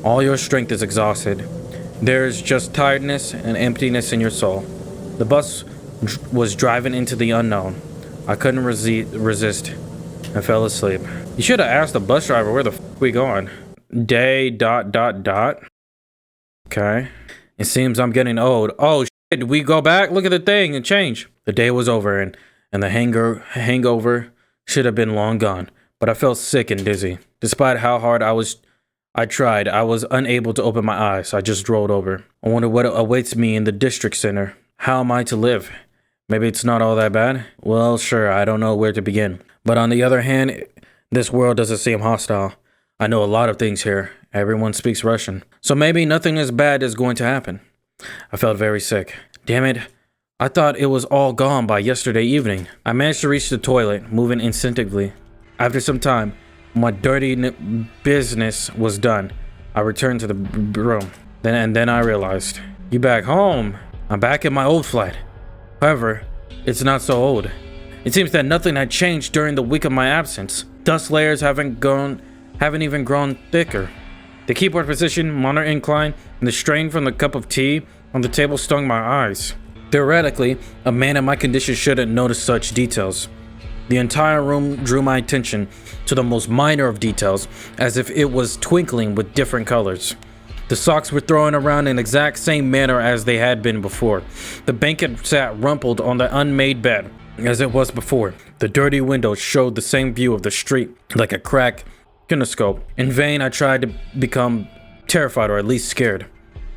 All your strength is exhausted. There's just tiredness and emptiness in your soul. The bus was driving into the unknown. I couldn't resist. I fell asleep. You should have asked the bus driver where the f we going. Day ... Okay. It seems I'm getting old. Oh shit, we go back? Look at the thing and change. The day was over and the hangover should have been long gone. But I felt sick and dizzy. Despite how hard I tried, I was unable to open my eyes. I just rolled over. I wonder what awaits me in the district center. How am I to live? Maybe it's not all that bad? Well, sure, I don't know where to begin. But on the other hand, this world doesn't seem hostile. I know a lot of things here. Everyone speaks Russian. So maybe nothing as bad is going to happen. I felt very sick. Damn it. I thought it was all gone by yesterday evening. I managed to reach the toilet, moving instinctively. After some time, my dirty business was done. I returned to the room. Then I realized, you back home? I'm back in my old flat. However, it's not so old. It seems that nothing had changed during the week of my absence. Dust layers haven't even grown thicker. The keyboard position, monitor incline, and the strain from the cup of tea on the table stung my eyes. Theoretically, a man in my condition shouldn't notice such details. The entire room drew my attention to the most minor of details, as if it was twinkling with different colors. The socks were thrown around in the exact same manner as they had been before. The blanket sat rumpled on the unmade bed, as it was before. The dirty window showed the same view of the street, like a cracked kinescope. In vain, I tried to become terrified or at least scared.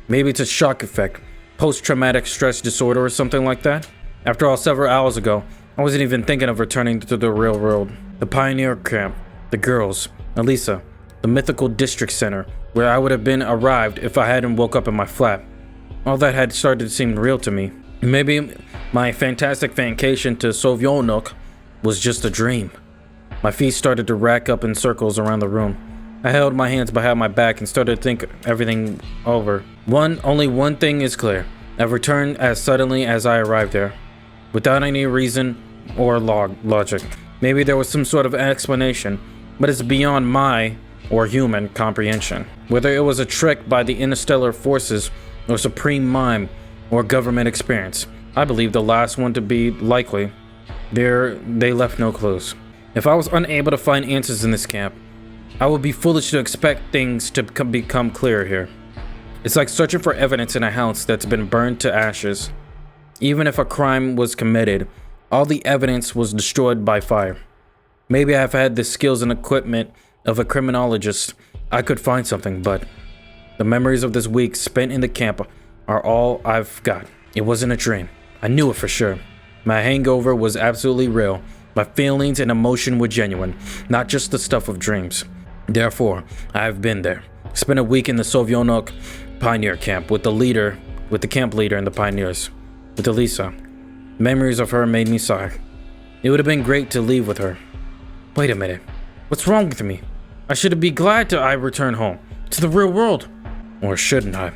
Maybe it's a shock effect, post-traumatic stress disorder or something like that. After all, several hours ago, I wasn't even thinking of returning to the real world. The pioneer camp, the girls, Alisa, the mythical district center, where I would have been arrived if I hadn't woke up in my flat. All that had started to seem real to me. Maybe my fantastic vacation to Sovietnok was just a dream. My feet started to rack up in circles around the room. I held my hands behind my back and started to think everything over. Only one thing is clear. I've returned as suddenly as I arrived there, without any reason or logic. Maybe there was some sort of explanation, but it's beyond my or human comprehension. Whether it was a trick by the interstellar forces or supreme mind or government experience, I believe the last one to be likely. They left no clues. If I was unable to find answers in this camp, I would be foolish to expect things to become clearer here. It's like searching for evidence in a house that's been burned to ashes. Even if a crime was committed, all the evidence was destroyed by fire. Maybe I've had the skills and equipment of a criminologist. I could find something, but the memories of this week spent in the camp are all I've got. It wasn't a dream. I knew it for sure. My hangover was absolutely real. My feelings and emotion were genuine, not just the stuff of dreams. Therefore, I've been there. Spent a week in the Sovietnok pioneer camp with the camp leader and the pioneers. With Alisa. Memories of her made me sigh. It would have been great to leave with her. Wait a minute. What's wrong with me? I should be glad I return home, to the real world. Or shouldn't I?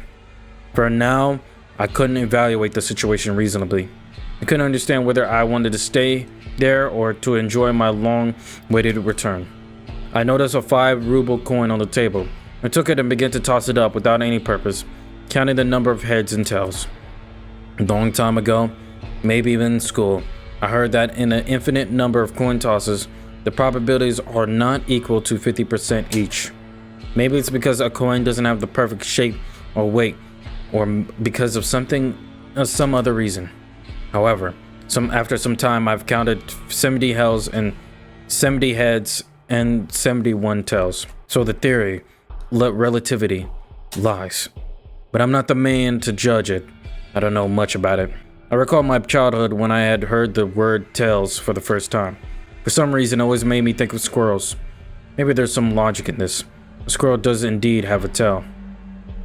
For now, I couldn't evaluate the situation reasonably. I couldn't understand whether I wanted to stay there or to enjoy my long-awaited return. I noticed a 5 ruble coin on the table. I took it and began to toss it up without any purpose, counting the number of heads and tails. A long time ago, maybe even in school, I heard that in an infinite number of coin tosses, the probabilities are not equal to 50% each. Maybe it's because a coin doesn't have the perfect shape or weight, or because of some other reason. However, after some time, I've counted 70 hells and 70 heads and 71 tails. So the theory, relativity, lies. But I'm not the man to judge it. I don't know much about it. I recall my childhood when I had heard the word tails for the first time. For some reason, it always made me think of squirrels. Maybe there's some logic in this. A squirrel does indeed have a tail.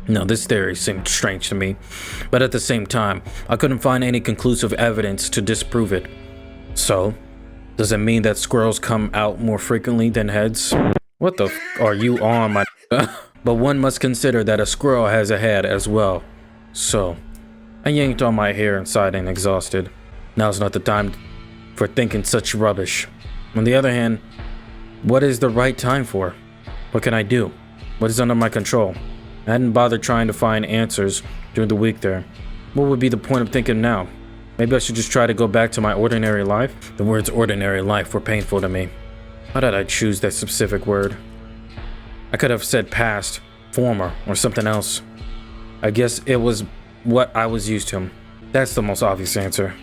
Now, this theory seemed strange to me, but at the same time, I couldn't find any conclusive evidence to disprove it. So, does it mean that squirrels come out more frequently than heads? What the f are you on, my But one must consider that a squirrel has a head as well. So, I yanked on my hair and sighed and exhausted. Now's not the time for thinking such rubbish. On the other hand, what is the right time for? What can I do? What is under my control? I hadn't bothered trying to find answers during the week there. What would be the point of thinking now? Maybe I should just try to go back to my ordinary life? The words ordinary life were painful to me. How did I choose that specific word? I could have said past, former, or something else. I guess it was what I was used to. That's the most obvious answer.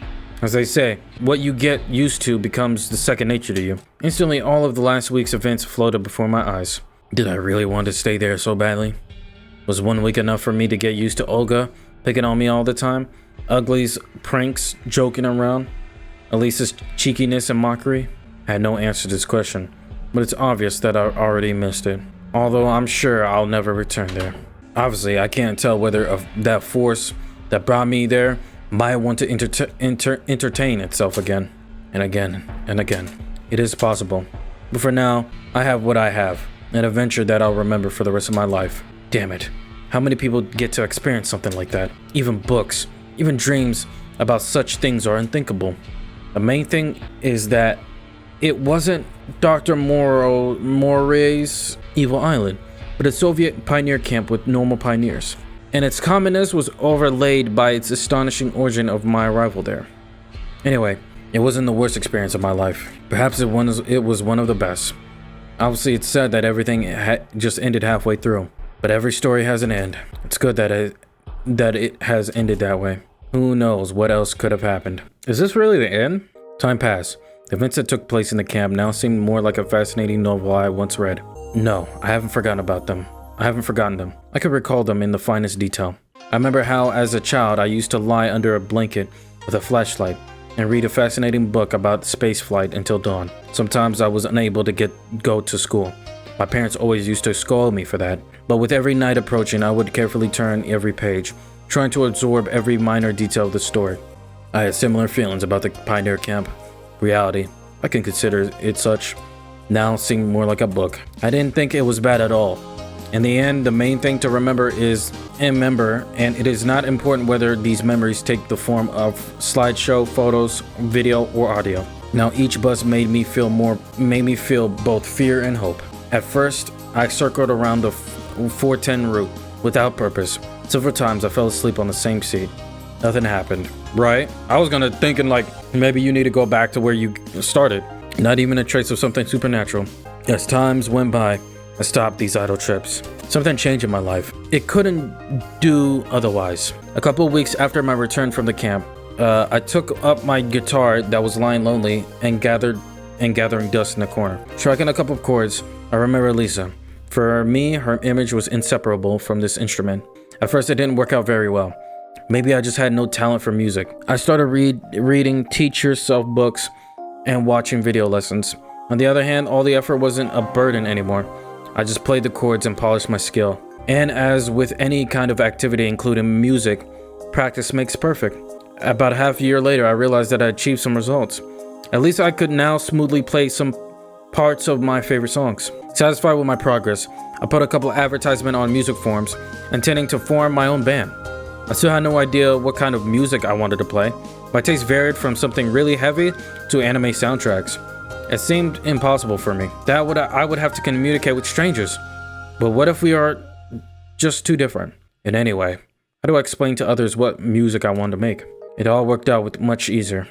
As they say, what you get used to becomes the second nature to you. Instantly, all of the last week's events floated before my eyes. Did I really want to stay there so badly? Was 1 week enough for me to get used to Olga picking on me all the time? Ugly's pranks, joking around? Alisa's cheekiness and mockery? I had no answer to this question, but it's obvious that I already missed it. Although I'm sure I'll never return there. Obviously, I can't tell whether that force that brought me there might want to entertain itself again and again and again. It is possible. But for now, I have what I have, an adventure that I'll remember for the rest of my life. Damn it. How many people get to experience something like that? Even books, even dreams about such things are unthinkable. The main thing is that it wasn't Dr. Moray's evil island, but a Soviet pioneer camp with normal pioneers. And its commonness was overlaid by its astonishing origin of my arrival there. Anyway, it wasn't the worst experience of my life. Perhaps it was one of the best. Obviously, it's sad that everything just ended halfway through. But every story has an end. It's good that it has ended that way. Who knows what else could have happened. Is this really the end? Time passed. The events that took place in the camp now seemed more like a fascinating novel I once read. No, I haven't forgotten them. I could recall them in the finest detail. I remember how, as a child, I used to lie under a blanket with a flashlight and read a fascinating book about space flight until dawn. Sometimes I was unable to go to school. My parents always used to scold me for that, but with every night approaching, I would carefully turn every page, trying to absorb every minor detail of the story. I had similar feelings about the pioneer camp. Reality, I can consider it such, now seemed more like a book. I didn't think it was bad at all. In the end, the main thing to remember is and it is not important whether these memories take the form of slideshow, photos, video, or audio. Now each bus made me feel both fear and hope. At first, I circled around the 410 route without purpose. Several times I fell asleep on the same seat. Nothing happened. Right? I was thinking like maybe you need to go back to where you started. Not even a trace of something supernatural. As times went by, I stopped these idle trips. Something changed in my life. It couldn't do otherwise. A couple of weeks after my return from the camp, I took up my guitar that was lying lonely and gathering dust in the corner. Striking a couple of chords, I remember Alisa. For me, her image was inseparable from this instrument. At first, it didn't work out very well. Maybe I just had no talent for music. I started reading teach-yourself books and watching video lessons. On the other hand, all the effort wasn't a burden anymore. I just played the chords and polished my skill. And as with any kind of activity, including music, practice makes perfect. About half a year later, I realized that I achieved some results. At least I could now smoothly play some parts of my favorite songs. Satisfied with my progress, I put a couple of advertisements on music forums, intending to form my own band. I still had no idea what kind of music I wanted to play. My taste varied from something really heavy to anime soundtracks. It seemed impossible for me. I would have to communicate with strangers. But what if we are just too different? And anyway, how do I explain to others what music I wanted to make? It all worked out with much easier.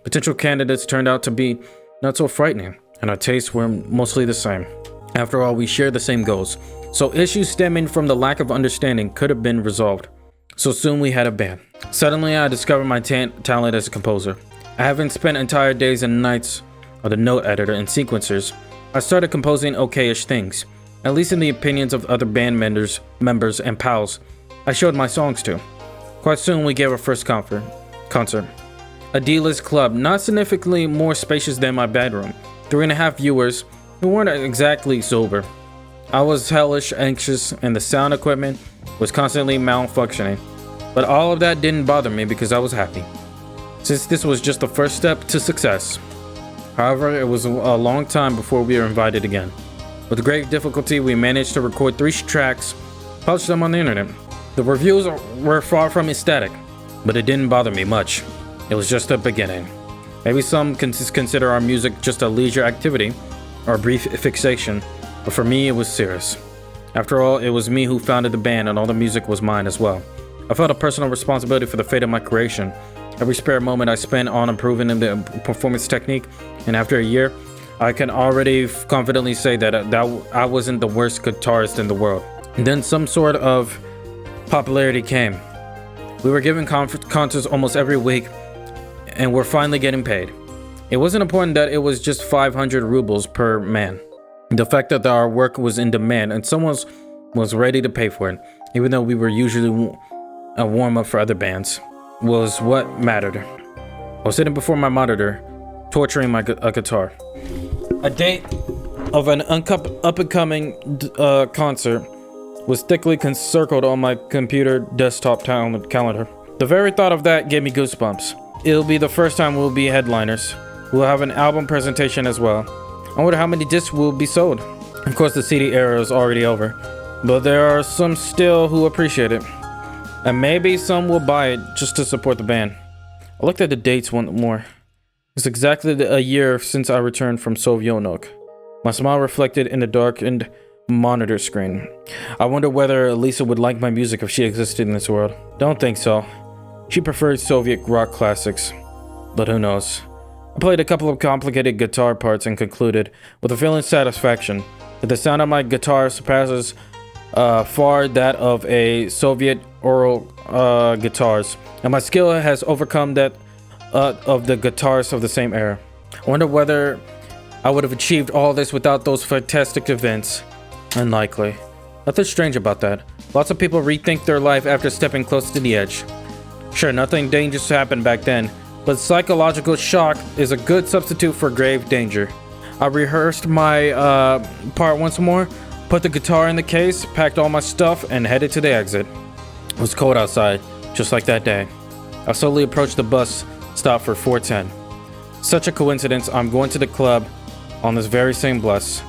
Potential candidates turned out to be not so frightening, and our tastes were mostly the same. After all, we shared the same goals, so issues stemming from the lack of understanding could have been resolved. So soon we had a band. Suddenly I discovered my talent as a composer. I haven't spent entire days and nights on the note editor and sequencers. I started composing okay-ish things, at least in the opinions of other band members and pals I showed my songs to. Quite soon we gave our first concert. A D-list club, not significantly more spacious than my bedroom. 3.5 viewers who weren't exactly sober. I was hellish anxious and the sound equipment was constantly malfunctioning. But all of that didn't bother me because I was happy, since this was just the first step to success. However, it was a long time before we were invited again. With great difficulty, we managed to record 3 tracks, publish them on the internet. The reviews were far from ecstatic, but it didn't bother me much. It was just a beginning. Maybe some consider our music just a leisure activity or a brief fixation, but for me it was serious. After all, it was me who founded the band and all the music was mine as well. I felt a personal responsibility for the fate of my creation. Every spare moment I spent on improving the performance technique, and after a year, I can already confidently say that I wasn't the worst guitarist in the world. And then some sort of popularity came. We were giving concerts almost every week, and we're finally getting paid. It wasn't important that it was just 500 rubles per man. The fact that our work was in demand and someone was ready to pay for it, even though we were usually a warm-up for other bands, was what mattered. I was sitting before my monitor, torturing my guitar. A date of an up-and-coming concert was thickly encircled on my computer desktop calendar. The very thought of that gave me goosebumps. It'll be the first time we'll be headliners. We'll have an album presentation as well. I wonder how many discs will be sold. Of course, the CD era is already over, but there are some still who appreciate it. And maybe some will buy it just to support the band. I looked at the dates once more. It's exactly a year since I returned from Sovietnok. My smile reflected in the darkened monitor screen. I wonder whether Alisa would like my music if she existed in this world. Don't think so. She preferred Soviet rock classics. But who knows? I played a couple of complicated guitar parts and concluded with a feeling of satisfaction that the sound of my guitar surpasses far that of a Soviet oral guitars, and my skill has overcome that of the guitarists of the same era. I wonder whether I would have achieved all this without those fantastic events. Unlikely. Nothing strange about that. Lots of people rethink their life after stepping close to the edge. Sure, nothing dangerous happened back then, but psychological shock is a good substitute for grave danger. I rehearsed my part once more, put the guitar in the case, packed all my stuff, and headed to the exit. It was cold outside, just like that day. I slowly approached the bus stop for 410. Such a coincidence, I'm going to the club on this very same bus.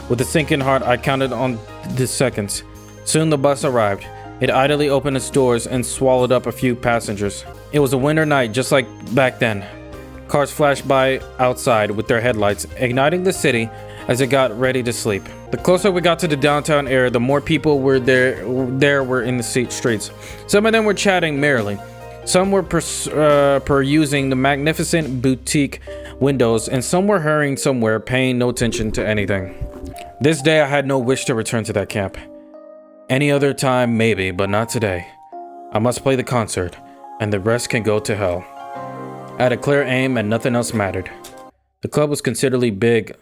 With a sinking heart, I counted on the seconds. Soon the bus arrived. It idly opened its doors and swallowed up a few passengers. It was a winter night, just like back then. Cars flashed by outside with their headlights, igniting the city as it got ready to sleep. The closer we got to the downtown area, the more people were were in the streets. Some of them were chatting merrily. Some were perusing the magnificent boutique windows, and some were hurrying somewhere, paying no attention to anything. This day, I had no wish to return to that camp. Any other time, maybe, but not today. I must play the concert, and the rest can go to hell. I had a clear aim, and nothing else mattered. The club was considerably bigger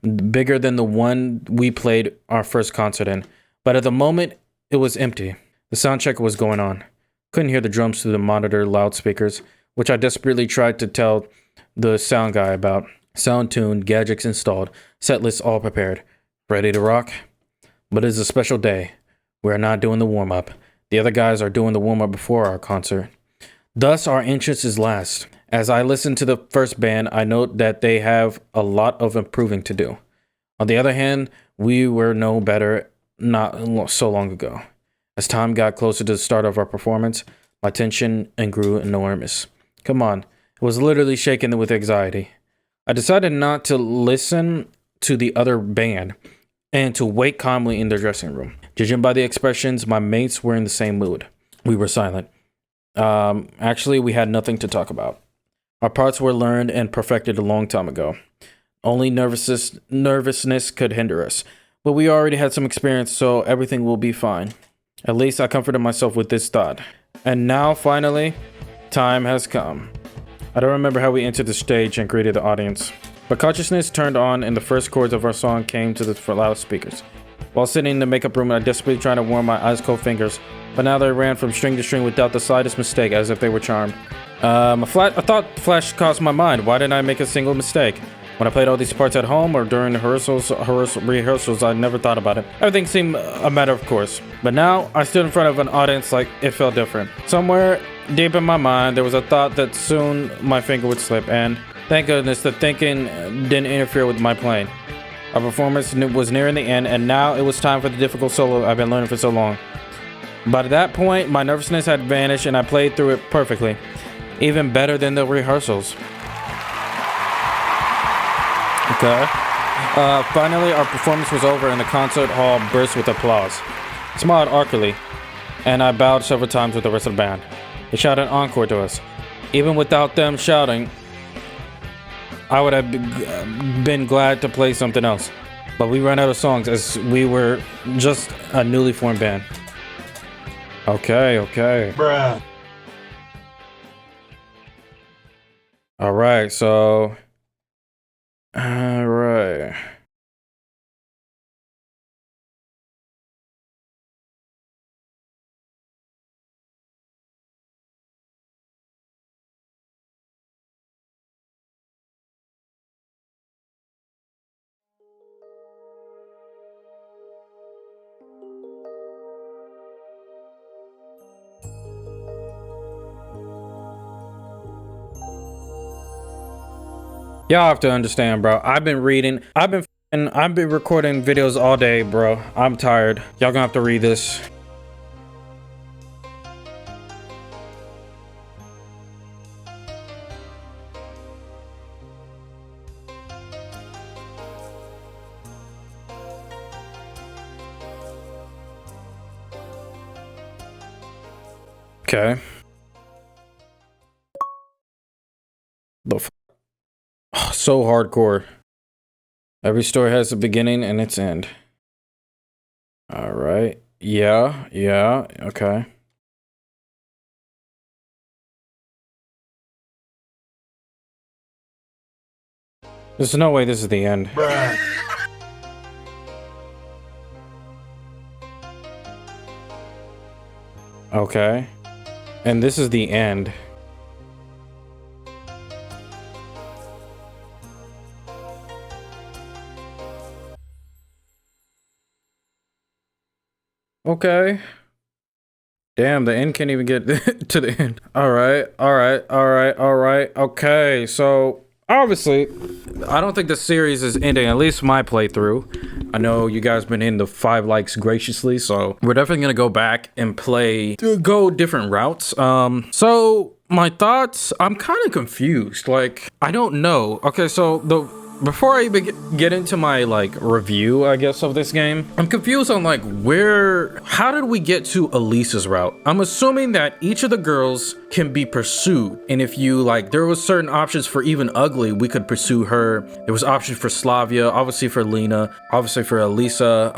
than the one we played our first concert in, but at the moment, it was empty. The sound check was going on. Couldn't hear the drums through the monitor loudspeakers, which I desperately tried to tell the sound guy about. Sound tuned, gadgets installed, set lists all prepared. Ready to rock? But it's a special day. We're not doing the warm-up. The other guys are doing the warm-up before our concert. Thus, our entrance is last. As I listen to the first band, I note that they have a lot of improving to do. On the other hand, we were no better not so long ago. As time got closer to the start of our performance, my tension grew enormous. Come on, it was literally shaking with anxiety. I decided not to listen to the other band and to wait calmly in the dressing room. Judging by the expressions, my mates were in the same mood. We were silent. Actually, we had nothing to talk about. Our parts were learned and perfected a long time ago. Only nervousness could hinder us. But we already had some experience, so everything will be fine. At least I comforted myself with this thought. And now, finally, time has come. I don't remember how we entered the stage and greeted the audience, but consciousness turned on and the first chords of our song came to the loudspeakers. While sitting in the makeup room, I desperately tried to warm my ice-cold fingers, but now they ran from string to string without the slightest mistake, as if they were charmed. I thought Flash crossed my mind. Why didn't I make a single mistake? When I played all these parts at home or during the rehearsals, I never thought about it. Everything seemed a matter of course. But now, I stood in front of an audience like it felt different. Somewhere deep in my mind, there was a thought that soon my finger would slip, and thank goodness the thinking didn't interfere with my playing. Our performance was nearing the end, and now it was time for the difficult solo I've been learning for so long. By that point, my nervousness had vanished, and I played through it perfectly. Even better than the rehearsals. Okay. Finally, our performance was over and the concert hall burst with applause. I smiled awkwardly, and I bowed several times with the rest of the band. They shouted encore to us. Even without them shouting, I would have been glad to play something else. But we ran out of songs as we were just a newly formed band. Okay. Bruh. Alright, so... Alright. Y'all have to understand, bro. I've been recording videos all day, bro. I'm tired. Y'all gonna have to read this. Okay. So hardcore. Every story has a beginning and its end. All right. Yeah. Okay. There's no way this is the end. Bruh. Okay. And this is the end. Okay. Damn, the end can't even get to the end. All right. Okay, so obviously, I don't think the series is ending, at least my playthrough. I know you guys been in the 5 likes graciously, so we're definitely gonna go back and go different routes. So my thoughts, I'm kind of confused. Like, I don't know. Okay, so before I even get into my review, I guess, of this game, I'm confused on how did we get to Alisa's route? I'm assuming that each of the girls can be pursued, and if you there was certain options for even Ugly, we could pursue her. There was options for Slavia, obviously for Lena, obviously for Alisa.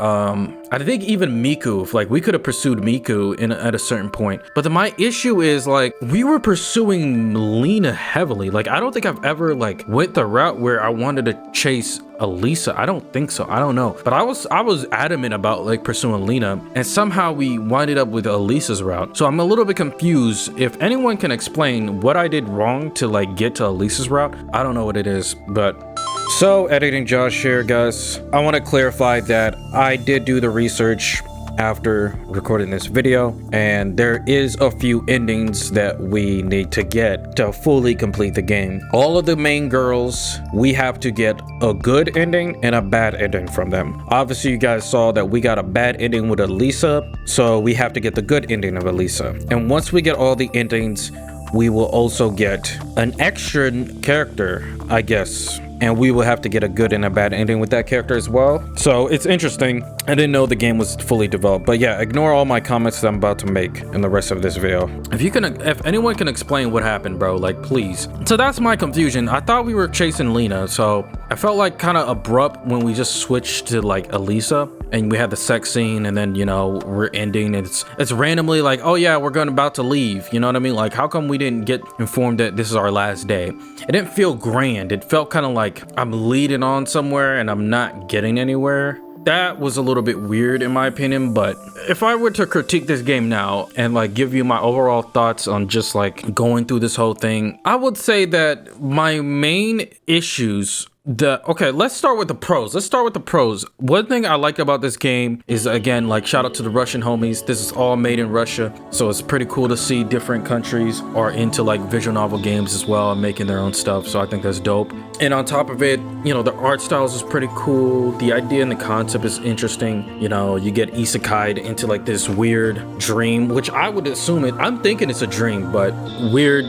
I think even Miku, we could have pursued Miku at a certain point. But my issue is we were pursuing Lena heavily. I don't think I've ever went the route where I wanted to chase Alisa. I don't think so. I don't know. But I was adamant about pursuing Lena, and somehow we winded up with Alisa's route. So I'm a little bit confused. If anyone can explain what I did wrong to get to Alisa's route, I don't know what it is. But so, editing Josh here, guys. I want to clarify that I did do the research after recording this video, and there is a few endings that we need to get to fully complete the game. All of the main girls, we have to get a good ending and a bad ending from them. Obviously, you guys saw that we got a bad ending with Alisa, so we have to get the good ending of Alisa. And once we get all the endings, we will also get an extra character, I guess, and we will have to get a good and a bad ending with that character as well. So it's interesting. I didn't know the game was fully developed, but yeah, ignore all my comments that I'm about to make in the rest of this video. If anyone can explain what happened, bro, like, please. So that's my confusion. I thought we were chasing Lena, so I felt like kind of abrupt when we just switched to like Alisa and we had the sex scene, and then, you know, we're ending. It's randomly like, oh yeah, we're about to leave. You know what I mean? Like, how come we didn't get informed that this is our last day? It didn't feel grand. It felt kind of like I'm leading on somewhere and I'm not getting anywhere. That was a little bit weird in my opinion, but if I were to critique this game now and like give you my overall thoughts on just like going through this whole thing, I would say that my main issues, okay, let's start with the pros. One thing I like about this game is, again, like, shout out to the Russian homies. This is all made in Russia, so it's pretty cool to see different countries are into like visual novel games as well and making their own stuff. So I think that's dope. And on top of it, you know, the art styles is pretty cool. The idea and the concept is interesting. You know, you get isekai'd into like this weird dream, which I would assume I'm thinking it's a dream, but weird.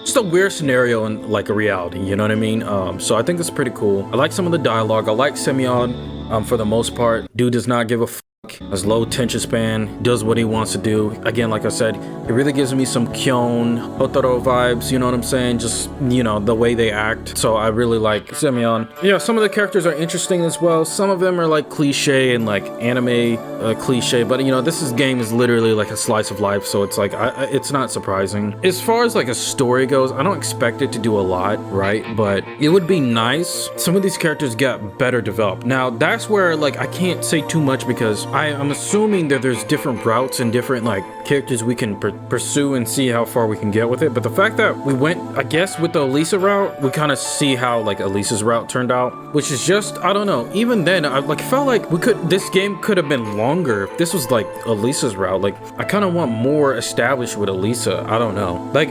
Just a weird scenario in like a reality, you know what I mean? So I think it's pretty cool. I like some of the dialogue. I like Semyon for the most part. Dude does not give a fuck. Has low attention span, does what he wants to do. Again, like I said, it really gives me some Kyon, Hotaro vibes, you know what I'm saying? Just, you know, the way they act. So I really like Semyon. Yeah, some of the characters are interesting as well. Some of them are like cliche and like anime cliche, but you know, this game is literally like a slice of life, so it's like, it's not surprising. As far as like a story goes, I don't expect it to do a lot, right? But it would be nice. Some of these characters got better developed. Now, that's where like I can't say too much because I'm assuming that there's different routes and different like characters we can pursue and see how far we can get with it. But the fact that we went, I guess, with the Alisa route, we kind of see how like Alisa's route turned out, which is just, I don't know. Even then, I like felt like this game could have been longer if this was like Alisa's route. Like, I kind of want more established with Alisa. I don't know. Like,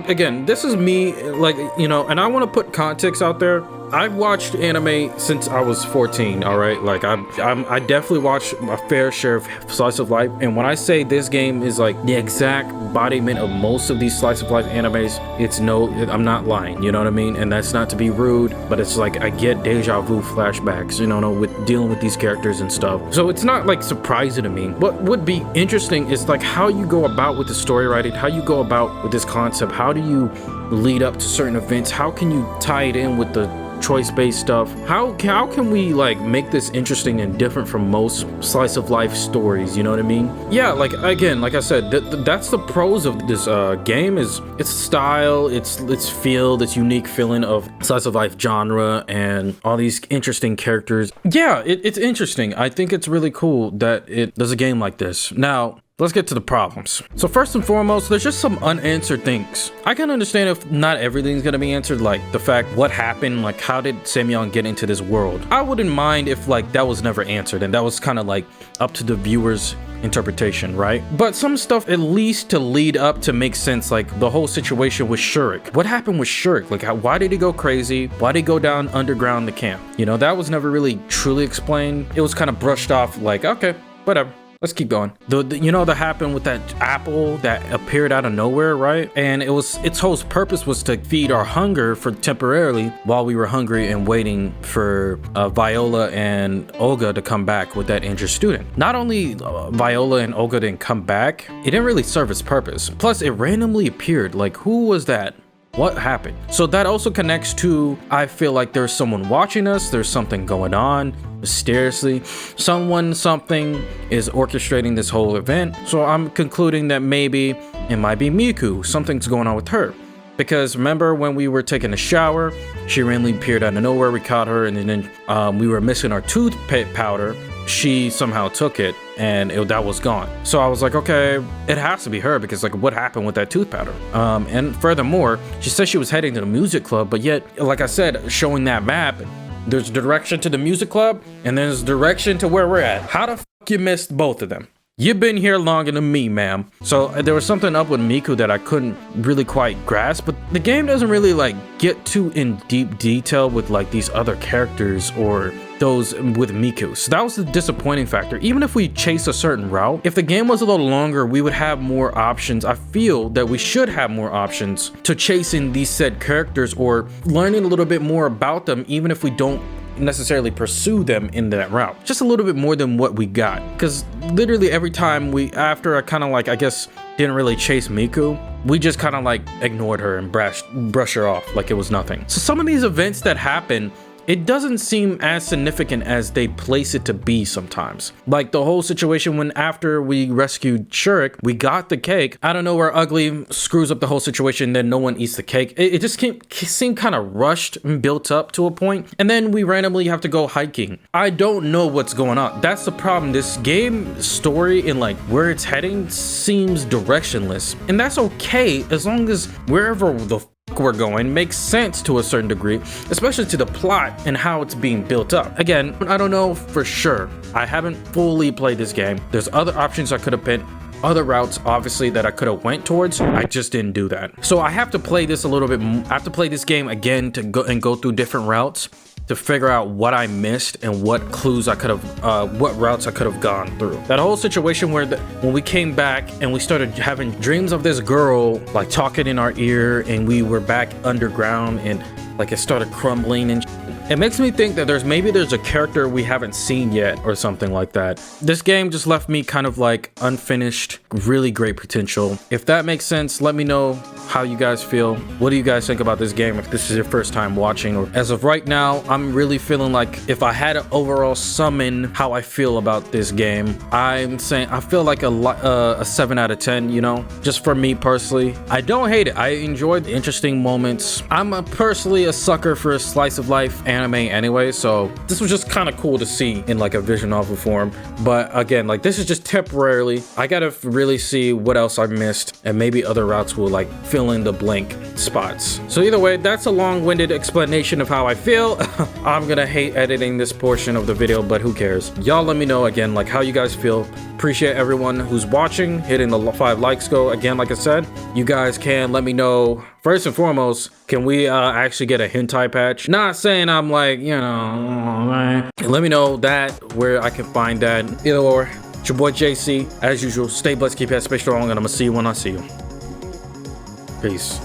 again, this is me, like, you know, and I want to put context out there. I've watched anime since I was 14, all right? Like, I definitely watched a fair share of slice of life, and when I say this game is like the exact embodiment of most of these slice of life animes, I'm not lying, you know what I mean? And that's not to be rude, but it's like I get deja vu flashbacks, you know, with dealing with these characters and stuff. So it's not like surprising to me. What would be interesting is like how you go about with the story writing, how you go about with this concept, how do you lead up to certain events, how can you tie it in with the choice-based stuff, how can we like make this interesting and different from most slice of life stories, you know what I mean? Yeah, like, again, like I said, that's the pros of this game, is its style, its feel, this unique feeling of slice of life genre and all these interesting characters. Yeah, it's interesting. I think it's really cool that it does a game like this. Now, let's get to the problems. So first and foremost, there's just some unanswered things. I can understand if not everything's gonna be answered, like the fact what happened, like how did Semyon get into this world? I wouldn't mind if like that was never answered and that was kind of like up to the viewer's interpretation, right? But some stuff at least to lead up to make sense, like the whole situation with Shurik. What happened with Shurik? Like, why did he go crazy? Why did he go down underground the camp? You know, that was never really truly explained. It was kind of brushed off like, okay, whatever. Let's keep going. You know, that happened with that apple that appeared out of nowhere, right? And its whole purpose was to feed our hunger for temporarily while we were hungry and waiting for Viola and Olga to come back with that injured student. Not only Viola and Olga didn't come back, it didn't really serve its purpose. Plus, it randomly appeared. Like, who was that? What happened? So that also connects to, I feel like there's someone watching us, there's something going on mysteriously, something is orchestrating this whole event. So I'm concluding that maybe it might be Miku, something's going on with her. Because remember when we were taking a shower, she randomly appeared out of nowhere, we caught her, and then we were missing our toothpaste powder. She somehow took it and that was gone. So I was like, okay, it has to be her, because like, what happened with that tooth powder? And furthermore, she said she was heading to the music club, but yet, like I said, showing that map, there's direction to the music club and there's direction to where we're at. How the f you missed both of them. You've been here longer than me, ma'am. So there was something up with Miku that I couldn't really quite grasp, but the game doesn't really like get too in deep detail with like these other characters or those with Miku. So that was the disappointing factor. Even if we chase a certain route, if the game was a little longer, we would have more options. I feel that we should have more options to chasing these said characters or learning a little bit more about them, even if we don't necessarily pursue them in that route. Just a little bit more than what we got, because literally every time after I kind of like, I guess, didn't really chase Miku, we just kind of like ignored her and brush her off like it was nothing. So some of these events that happen, it doesn't seem as significant as they place it to be sometimes. Like the whole situation when after we rescued Shurik, we got the cake. I don't know where Ugly screws up the whole situation, then no one eats the cake. It just seemed kind of rushed and built up to a point. And then we randomly have to go hiking. I don't know what's going on. That's the problem. This game story and like where it's heading seems directionless. And that's okay as long as wherever the we're going makes sense to a certain degree, especially to the plot and how it's being built up. Again, I don't know for sure. I haven't fully played this game. There's other options I could have picked, other routes obviously that I could have went towards. I just didn't do that. So I have to play this a little bit. I have to play this game again to go through different routes to figure out what I missed and what clues I could have, what routes I could have gone through. That whole situation where when we came back and we started having dreams of this girl like talking in our ear and we were back underground and like it started crumbling and it makes me think that maybe there's a character we haven't seen yet or something like that. This game just left me kind of like unfinished, really great potential. If that makes sense, let me know how you guys feel. What do you guys think about this game if this is your first time watching? Or as of right now, I'm really feeling like if I had to overall summon how I feel about this game, I'm saying I feel like a 7 out of 10, you know, just for me personally. I don't hate it. I enjoyed the interesting moments. I'm personally a sucker for a slice of life anime anyway, so this was just kind of cool to see in like a visual novel form. But again, like this is just temporarily. I gotta really see what else I missed and maybe other routes will like fill in the blank spots. So either way, that's a long-winded explanation of how I feel. I'm gonna hate editing this portion of the video, but who cares? Y'all let me know again like how you guys feel. Appreciate everyone who's watching, hitting the 5 likes go. Again, like I said, you guys can let me know first and foremost, can we actually get a hentai patch? Not saying I'm like, you know, let me know that, where I can find that. Either or, it's your boy JC. As usual, stay blessed, keep your head space strong, and I'm gonna see you when I see you. Peace.